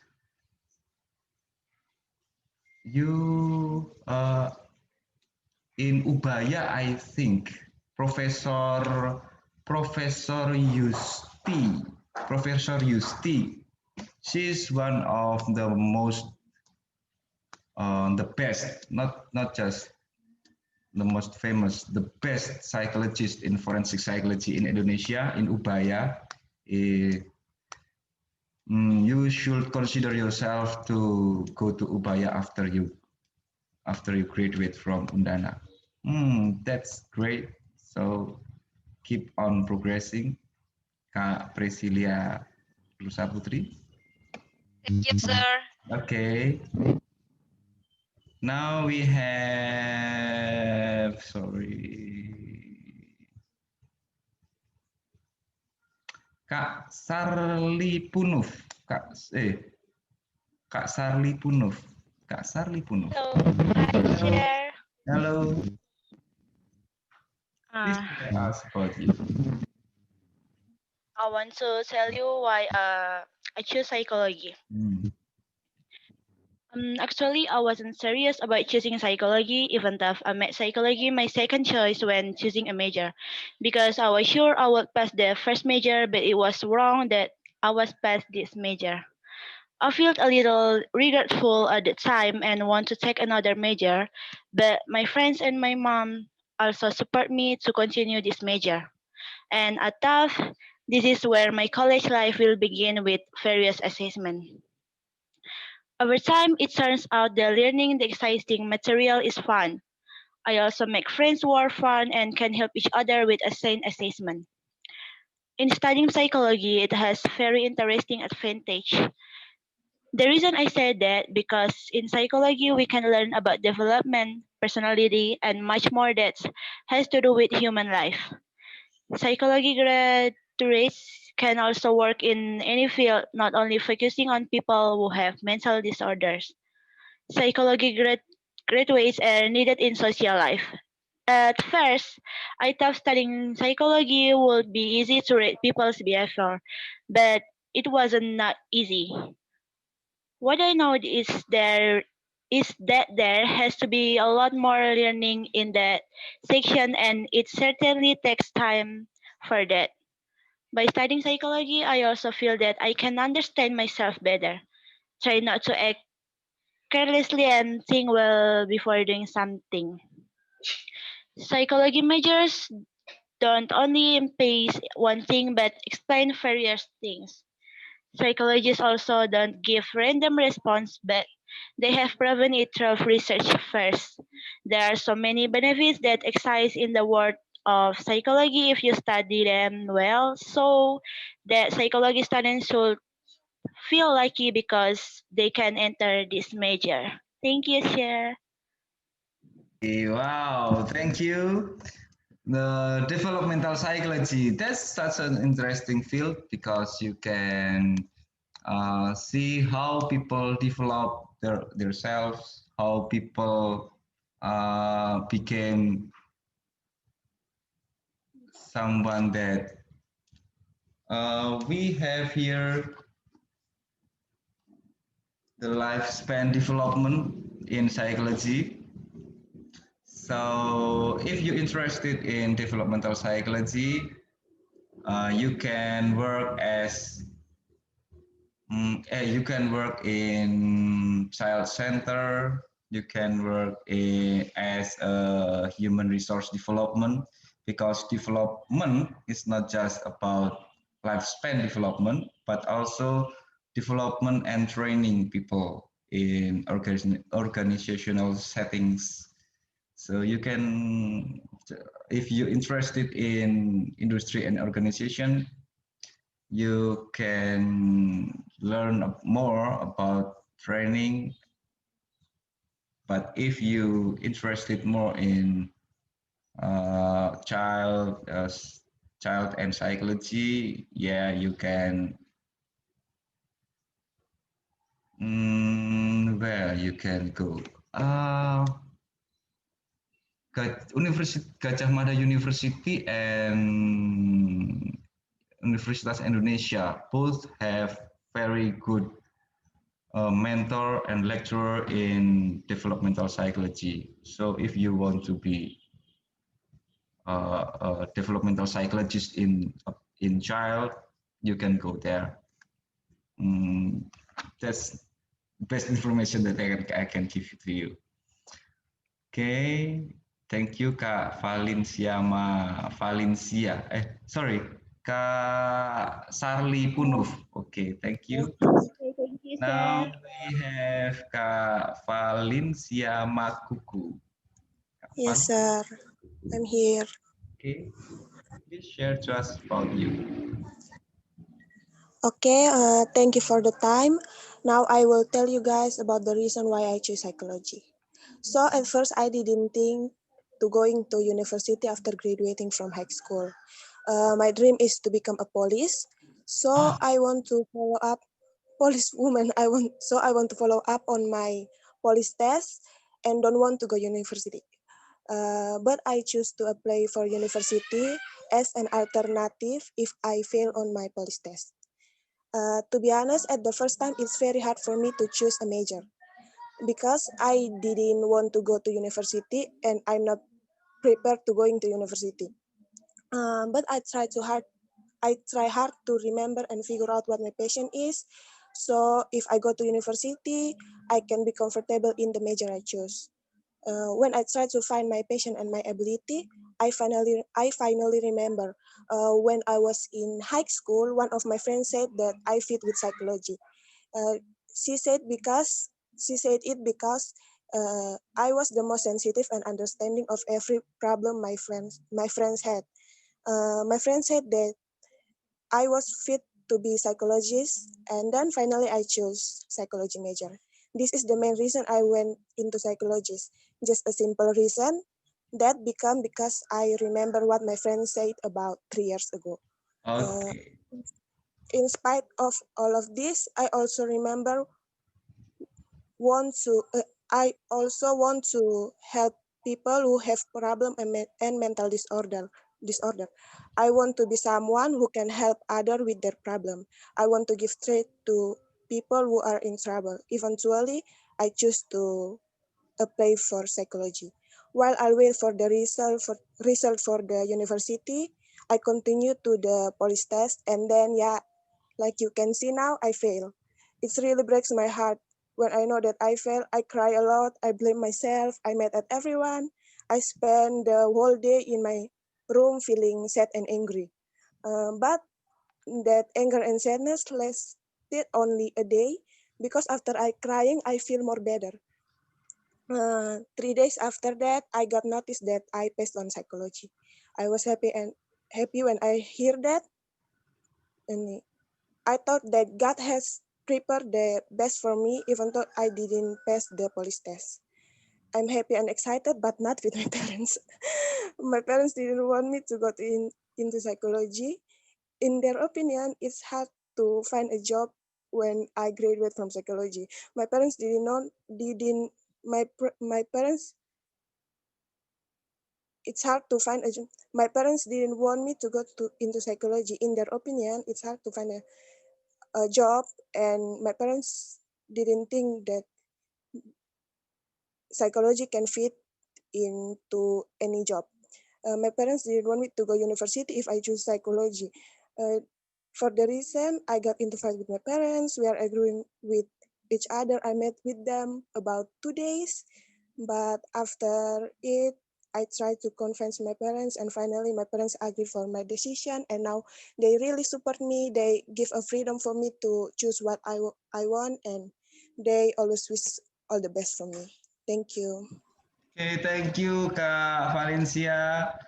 S1: in Ubaya, I think Professor Yusti. She's one of the most the best, not just the most famous, the best psychologist in forensic psychology in Indonesia, in Ubaya. You should consider yourself to go to Ubaya after you graduate from Undana. That's great. So keep on progressing, Kak Presilia Lusa Putri.
S12: Thank you, sir.
S1: Okay. Now we have, Kak Sarli Punuf. Kak Sarli Punuf. Kak Sarli Punuf.
S13: Hello, hi, Chair.
S1: Hello. Please
S13: Uh,
S1: tell us about you.
S13: I want to tell you why I choose psychology. Actually, I wasn't serious about choosing psychology, even though I made psychology my second choice when choosing a major, because I was sure I would pass the first major, but it was wrong that I was past this major. I felt a little regretful at the time and want to take another major, but my friends and my mom also support me to continue this major. And at TAF, this is where my college life will begin with various assessments. Over time, it turns out that learning the exciting material is fun. I also make friends who are fun and can help each other with a sane assessment. In studying psychology, it has very interesting advantage. The reason I said that because in psychology we can learn about development, personality, and much more that has to do with human life. Psychology graduates can also work in any field, not only focusing on people who have mental disorders. Psychology graduates are needed in social life. At first, I thought studying psychology would be easy to read people's behavior, but it wasn't not easy. What I know is that there has to be a lot more learning in that section, and it certainly takes time for that. By studying psychology, I also feel that I can understand myself better, try not to act carelessly, and think well before doing something. Psychology majors don't only emphasize one thing but explain various things. Psychologists also don't give random response, but they have proven it through research first. There are so many benefits that exist in the world of psychology if you study them well, so that psychology students should feel lucky because they can enter this major. Thank you, Cher.
S1: Wow, thank you. The developmental psychology, that's such an interesting field because you can see how people develop themselves, how people became someone that we have here the lifespan development in psychology. So if you're interested in developmental psychology, you can work as you can work in child center. You can work as a human resource development because development is not just about lifespan development, but also development and training people in organizational settings. So you can, if you're interested in industry and organization, you can learn more about training. But if you interested more in child child and psychology, yeah, you can. Where you can go? Gajah Mada University and Universitas Indonesia both have very good mentor and lecturer in developmental psychology. So if you want to be a developmental psychologist in child, you can go there. That's best information that I can give to you. Okay, thank you Kak Valencia sorry, Kak Sarli Punuf. Okay, thank you.
S11: Okay, thank you,
S1: Now
S11: sir.
S1: we have Kak Valencia Makuku.
S14: Yes, sir. I'm here.
S1: Okay, please share to us about you.
S14: Okay, thank you for the time. Now I will tell you guys about the reason why I choose psychology. So at first I didn't think to going to university after graduating from high school. My dream is to become a police. So I want to follow up police woman. I want to follow up on my police test and don't want to go university. But I choose to apply for university as an alternative if I fail on my police test. To be honest, at the first time, it's very hard for me to choose a major because I didn't want to go to university and I'm not prepared to going to university. But I try hard to remember and figure out what my passion is. So if I go to university, I can be comfortable in the major I choose. When I try to find my passion and my ability, I finally remember when I was in high school, one of my friends said that I fit with psychology. Uh, she said it because I was the most sensitive and understanding of every problem my friends had. My friend said that I was fit to be psychologist, and then finally I chose psychology major. This is the main reason I went into psychology. Just a simple reason that become because I remember what my friend said about 3 years ago.
S1: Okay.
S14: In spite of all of this, I also want to help people who have problem and mental disorder. I want to be someone who can help others with their problem. I want to give strength to people who are in trouble. Eventually, I choose to apply for psychology. While I wait for the result for the university, I continue to the police test, and then like you can see now, I fail. It really breaks my heart when I know that I fail. I cry a lot. I blame myself. I mad at everyone. I spent the whole day in my room feeling sad and angry. But that anger and sadness lasted only a day because after I crying, I feel more better. 3 days after that, I got notice that I passed on psychology. I was happy when I hear that, and I thought that God has prepared the best for me, even though I didn't pass the police test. I'm happy and excited, but not with my parents. My parents didn't want me to go into psychology. In their opinion, it's hard to find a job when I graduate from psychology. My parents didn't, my parents, it's hard to find a job. My parents didn't want me to go into psychology. In their opinion, it's hard to find a job, and my parents didn't think that psychology can fit into any job. My parents didn't want me to go university if I choose psychology. Uh, for the reason I got into fight with my parents, we are agreeing with each other. I met with them about 2 days, but after it, I tried to convince my parents, and finally my parents agreed for my decision. And now they really support me. They give a freedom for me to choose what I want, and they always wish all the best for me. Thank you.
S1: Okay, thank you, Kak Valencia.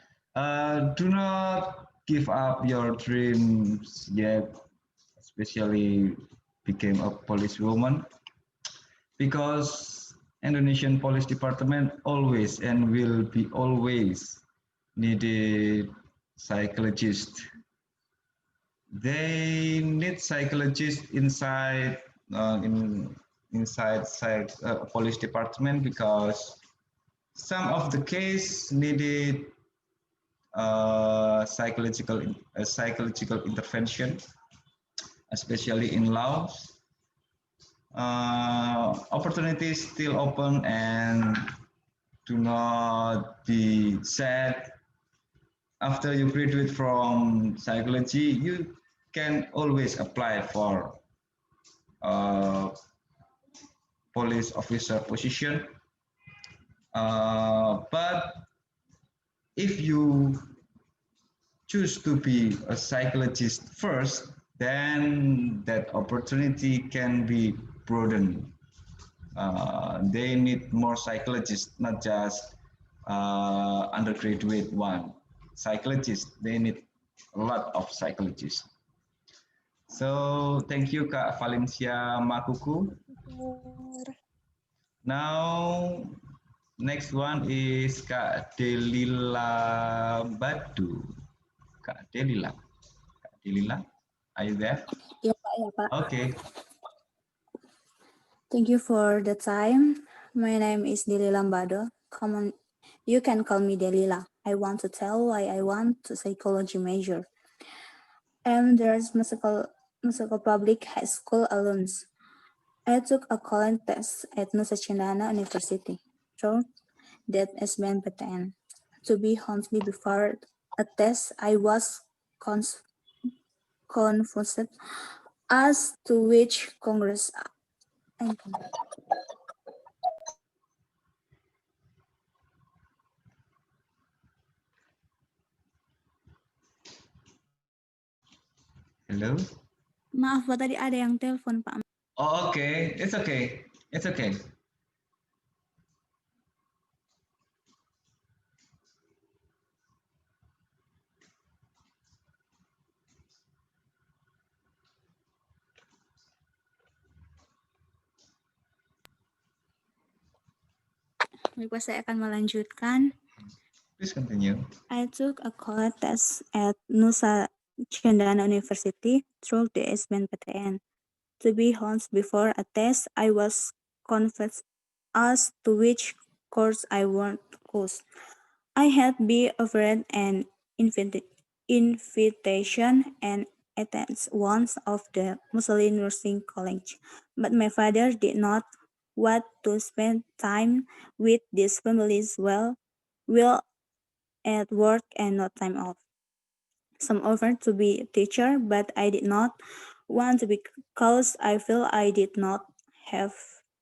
S1: Do not give up your dreams yet, especially became a policewoman, because Indonesian Police Department always and will be always needed psychologists. They need psychologists inside police department because some of the case needed psychological intervention, especially in laws. Opportunities still open, and do not be sad. After you graduate from psychology, you can always apply for police officer position. But if you choose to be a psychologist first, then that opportunity can be broadened. They need more psychologists, not just undergraduate one. Psychologists, they need a lot of psychologists. So thank you, Kak Valencia Makuku. Now, next one is Kak Delila Badu. Kak Delila. Kak Delila, are you there?
S15: Ya, Pak. Ya, Pak.
S1: Okay.
S15: Thank you for the time. My name is Delila Mbado. Come on, you can call me Delila. I want to tell why I want to psychology major. There's musical public high school alums. I took a calling test at Nusa Cendana University. So that SBMPTN. To be honestly, before a test, I was confused as to which Congress.
S1: Hello?
S15: Maaf, Pak, tadi ada yang telepon, Pak.
S1: Oh, okay. It's okay. It's okay.
S15: Baiklah, saya akan melanjutkan.
S1: Please continue.
S15: I took a college test at Nusa Cendana University through the SBMPTN. To be honest, before a test, I was confused as to which course I want to choose. I had been offered an invitation and attend one of the Muslim nursing college, but my father did not want to spend time with these families while at work and no time off. Some offered to be a teacher, but I did not want to because I feel I did not have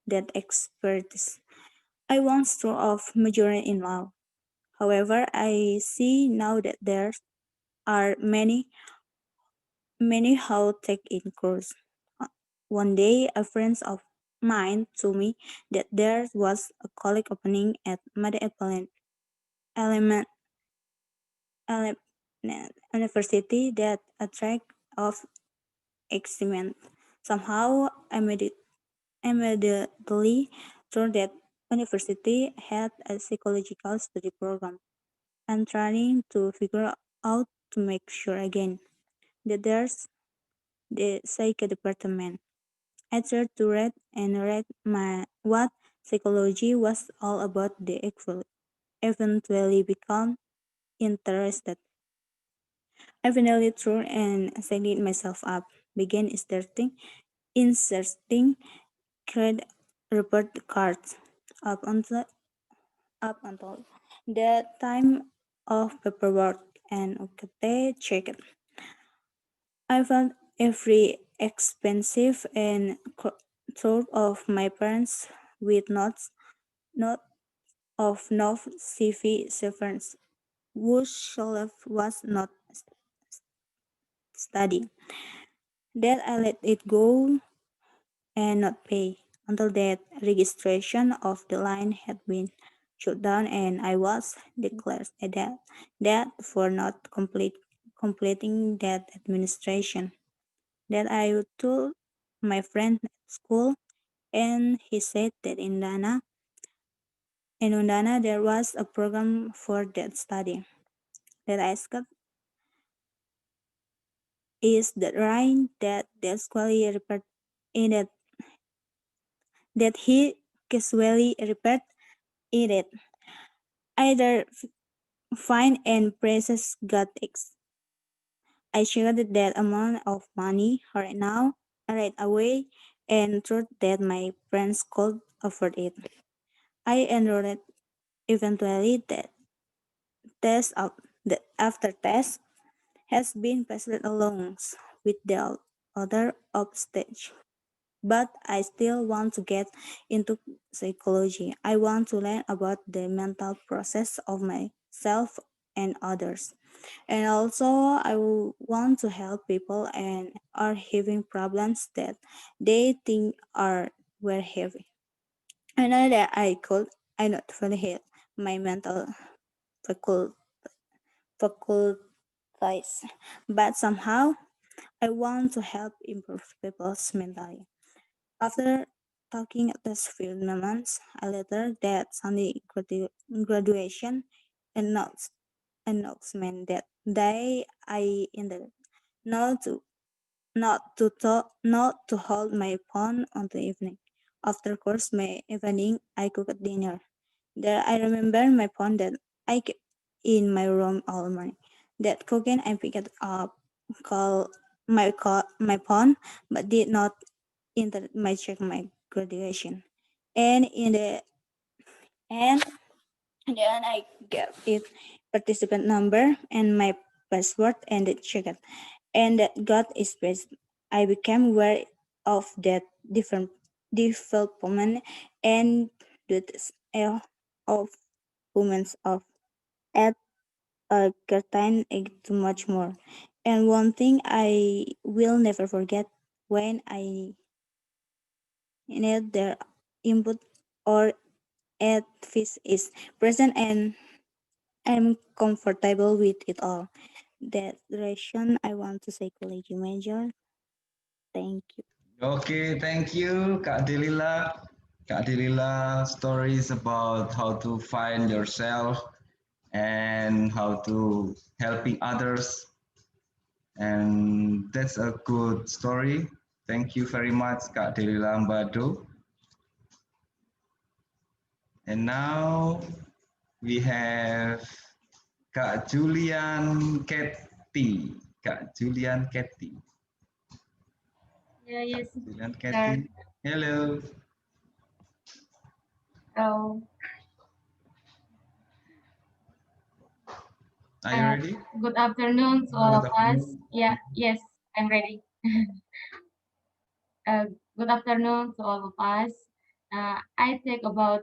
S15: that expertise. I once thought of majoring in law. However, I see now that there are many how take in course. One day, a friend of mine told me that there was a college opening at Made Element University that attract of excitement. Somehow, immediately thought that university had a psychological study program. I'm trying to figure out to make sure again that there's the psych department. I tried to read and read what psychology was all about. The eventually become interested. I finally threw and signed myself up. Began inserting credit report cards up until the time of paperwork and okay checked. I found every expensive and thought of my parents with not of no CV severance, whose shelf was not study. That I let it go and not pay until that registration of the line had been shut down and I was declared a debt for not completing that administration. That I told my friend at school and he said that in Undana there was a program for that study. That I asked, is that right that the school report in that he casually repeated it. Either fine and praises got I shared that amount of money right away and thought that my friends could afford it. I enrolled eventually that the after test has been passed along with the other upstage. But I still want to get into psychology. I want to learn about the mental process of myself and others. And also I want to help people and are having problems that they think were heavy. I know that I not fully heal my mental facul- faculties, but somehow I want to help improve people's mentally. After talking at this few moments, I later that Sunday graduation announcement that day I ended not to not to hold my phone on the evening. After course my evening I cooked dinner. There I remember my phone that I kept in my room all morning. That cooking I picked up my phone but did not enter my check my graduation. And in the end then I gave it participant number and my password and the checked and that got space. I became aware of that different development and the of women's of at a certain age too much more. And one thing I will never forget when I need their input or at fees is present and I'm comfortable with it all. That direction I want to psychology major. Thank you.
S1: Okay, thank you, Kak Delila. Kak Delila, stories about how to find yourself and how to helping others. And that's a good story. Thank you very much, Kak Delila Mbado. And now we have Kak Julian Ketty. Kak Julian Ketty.
S16: Yeah, yes.
S1: Julian Ketty. Hello.
S16: Oh,
S1: Are you ready?
S16: good afternoon to all
S1: Good
S16: of us.
S1: afternoon.
S16: Yeah, yes, I'm ready. Good afternoon to all of us. I think about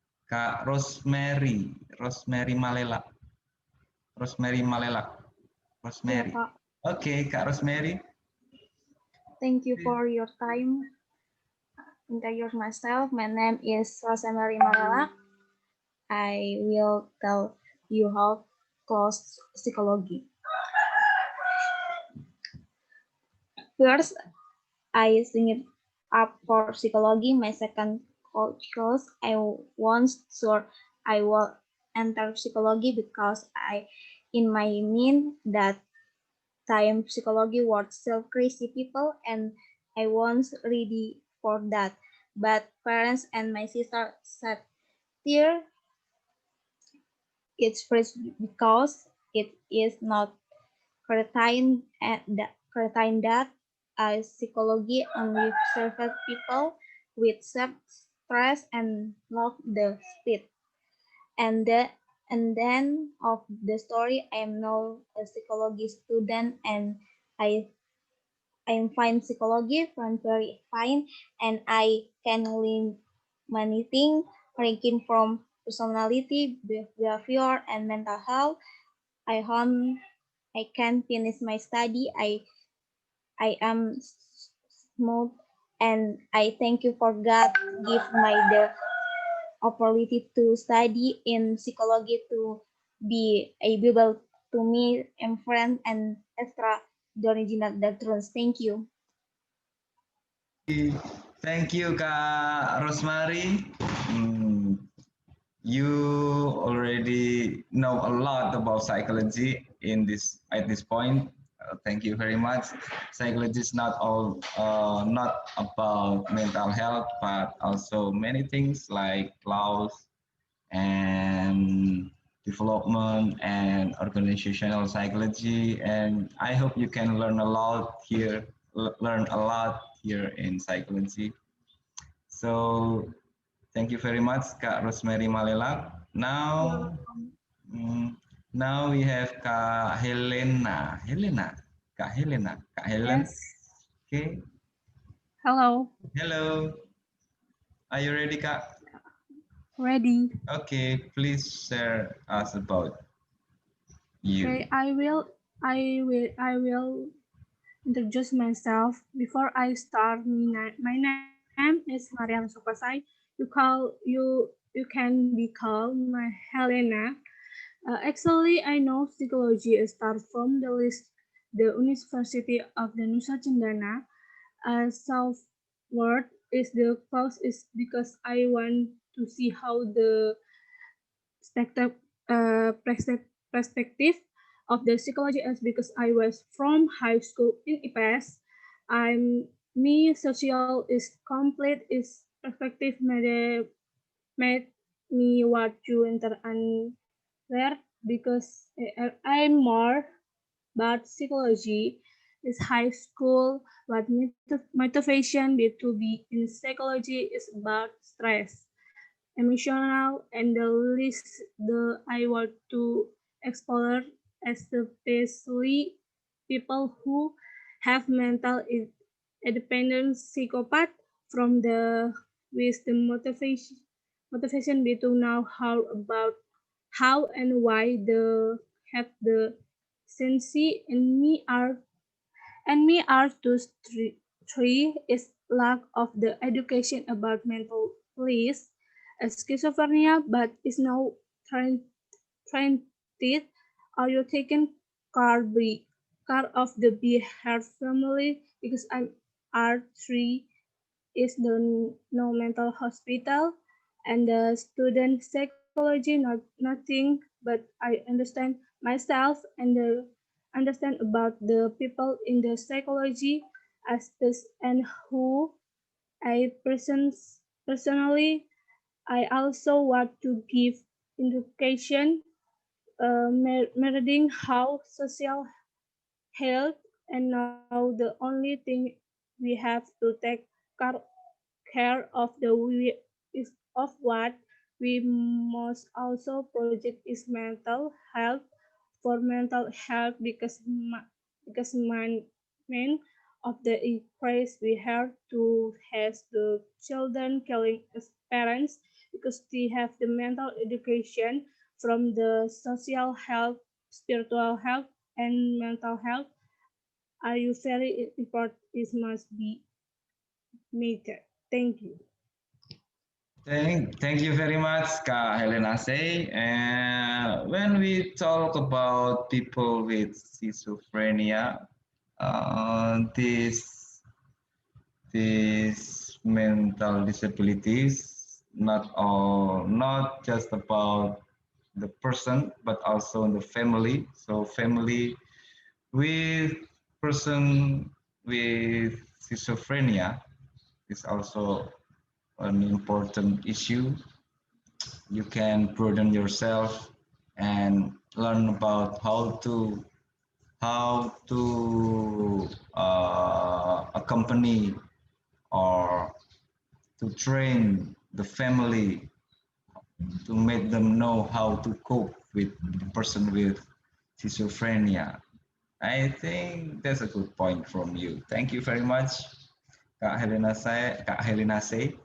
S1: Kak Rosemary, Rosemary Malela. Rosemary Malelak.
S17: Yeah,
S1: Rosemary.
S17: Pak.
S1: Okay, Kak Rosemary.
S17: Thank you for your time. Introduce myself. My name is Rosemary Marala. I will tell you how close psychology. First, I signed up for psychology. My second course, I once sure I will enter psychology because in my mind that time psychology was so crazy people and I was ready for that. But parents and my sister said, dear, it's first because it is not creatine that psychology only serves people with stress and love the speed. And the and then of the story, I am now a psychology student and I I find psychology from very fine and I can learn many things ranking from personality, behavior, and mental health. I hope I can finish my study. I am smooth and I thank you for God give my the opportunity to study in psychology to be able to meet and friend and extra the original doctrines. Thank you.
S1: Thank you, Kak Rosemary. You already know a lot about psychology at this point. Thank you very much. Psychology is not about mental health, but also many things like laws and development and organizational psychology. And I hope you can learn a lot here, in psychology. So thank you very much, Kak Rosemary Malelak. Now, now we have Kak Helena. Kak Helen.
S17: Yes.
S1: Okay.
S17: Hello.
S1: Hello. Are you ready, Kak?
S17: Ready.
S1: Okay, please share us about you.
S17: Okay, I will introduce myself. Before I start, my name is Mariam Sukasai. You can be called my Helena. Actually, I know psychology starts from the University of the Nusa Cendana. Southward is the cause is because I want to see how the perspective perspective of the psychology is because I was from high school in IPS. Me social is complete is perspective made me want to enter and there because I'm more but psychology is high school but motivation to be in psychology is about stress emotional and the list the I want to explore especially people who have mental independence psychopath from the with the motivation to know how about how and why the have the sense and me are two three is lack of the education about mental illness schizophrenia but is now treated are you taking care of the behavior family because I'm R3 is the no mental hospital and the student psychology nothing but I understand myself and the understand about the people in the psychology aspects and who I personally I also want to give education meaning how social health and now the only thing we have to take care care of the we is of what we must also project is mental health for mental health because main of the increase we have to has the children killing as parents
S18: because they have the mental education from the social health, spiritual health, and mental health are you very important. It must be major. Thank you.
S1: Thank you very much, Kak Helena Say. And when we talk about people with schizophrenia, these mental disabilities not just about the person but also the family. So family with person with schizophrenia is also an important issue. You can burden yourself and learn about how to accompany or to train the family to make them know how to cope with the person with schizophrenia. I think that's a good point from you. Thank you very much, Kak Helena Say.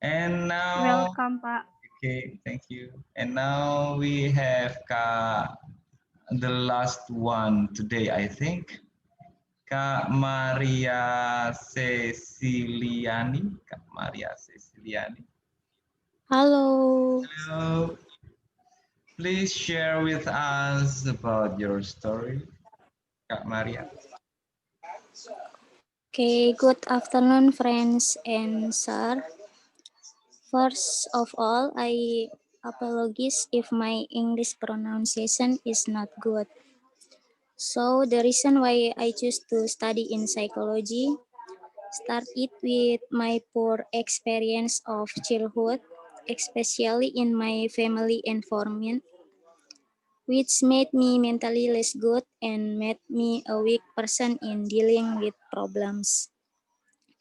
S1: And now,
S3: Welcome, Pak.
S1: okay, thank you. And now we have the last one today, I think. Kak Maria Ceciliani. Kak Maria Ceciliani.
S19: Hello.
S1: Hello. Please share with us about your story, Kak Maria.
S19: Okay, good afternoon, friends and sir. First of all, I apologize if my English pronunciation is not good. So the reason why I choose to study in psychology started with my poor experience of childhood, especially in my family environment, which made me mentally less good and made me a weak person in dealing with problems.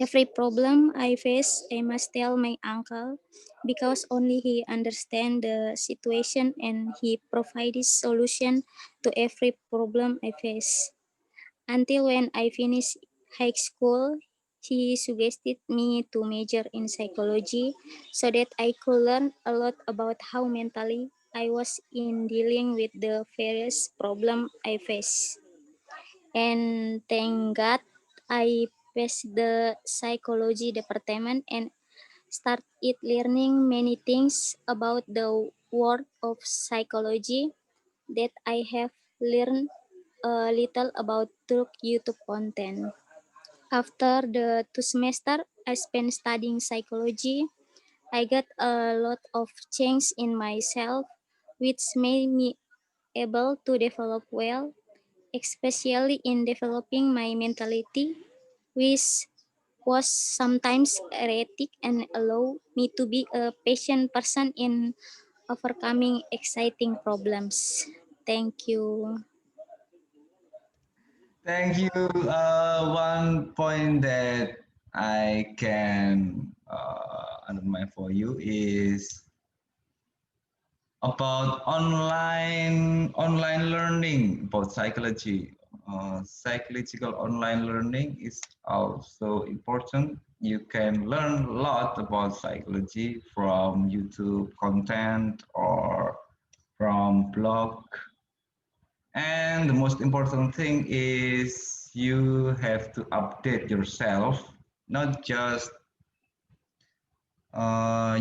S19: Every problem I face, I must tell my uncle because only he understands the situation and he provides solution to every problem I face. Until when I finished high school, he suggested me to major in psychology so that I could learn a lot about how mentally I was in dealing with the various problems I face. And thank God I passed the psychology department and started learning many things about the world of psychology that I have learned a little about through YouTube content. After the 2 semesters I spent studying psychology, I got a lot of change in myself, which made me able to develop well, especially in developing my mentality, which was sometimes erratic and allow me to be a patient person in overcoming exciting problems. Thank you.
S1: Thank you. One point that I can undermine for you is about online learning about psychology. Psychological online learning is also important. You can learn a lot about psychology from YouTube content or from blog. And the most important thing is you have to update yourself, not just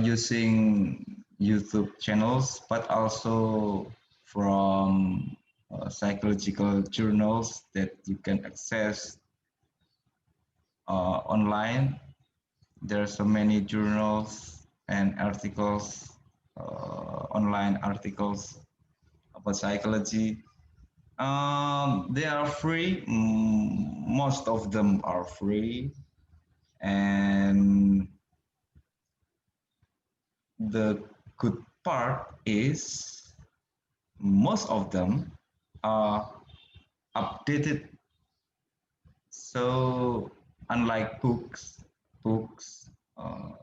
S1: using YouTube channels, but also from psychological journals that you can access online. There are so many journals and articles, online articles about psychology. They are free. Most of them are free, and the good part is most of them are updated. So unlike books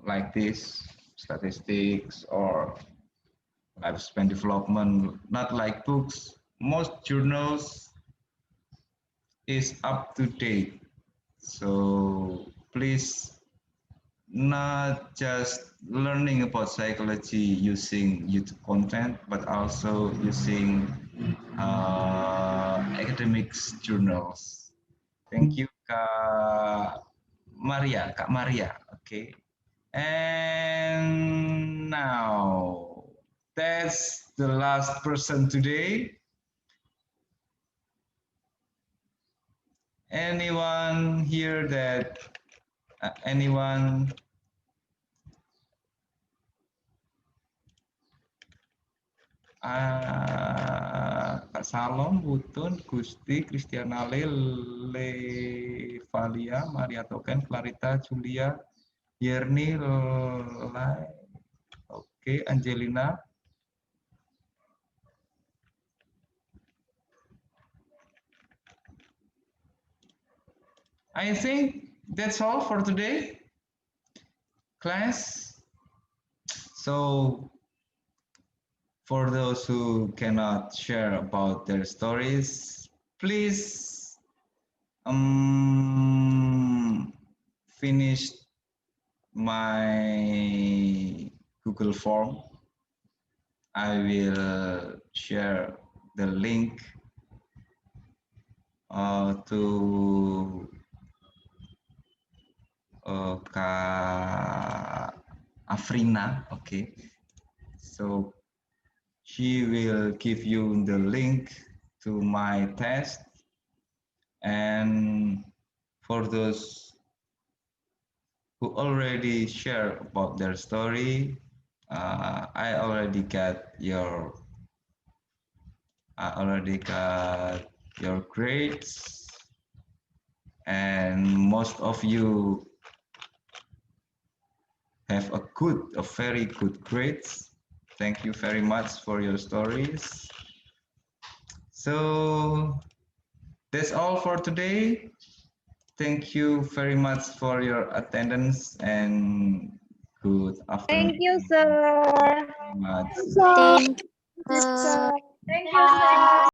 S1: like this, statistics or lifespan development, not like books, most journals is up to date. So please not just learning about psychology using YouTube content, but also using academics journals. Thank you, Kak Maria. Okay. And now that's the last person today. Anyone here that anyone Kak Salom, Butun, Gusti, Kristianale, Levalia, Maria Token, Clarita, Julia, Yerni, Lai, oke, Angelina. I think that's all for today, class. So for those who cannot share about their stories, please finish my Google form. I will share the link to Kak Afrina. Okay, so she will give you the link to my test, and for those who already share about their story, I already got your grades, and most of you have a very good grades. Thank you very much for your stories. So that's all for today. Thank you very much for your attendance and good afternoon.
S17: Thank you, sir.
S1: Very much.
S19: Thank
S17: Thank you, sir.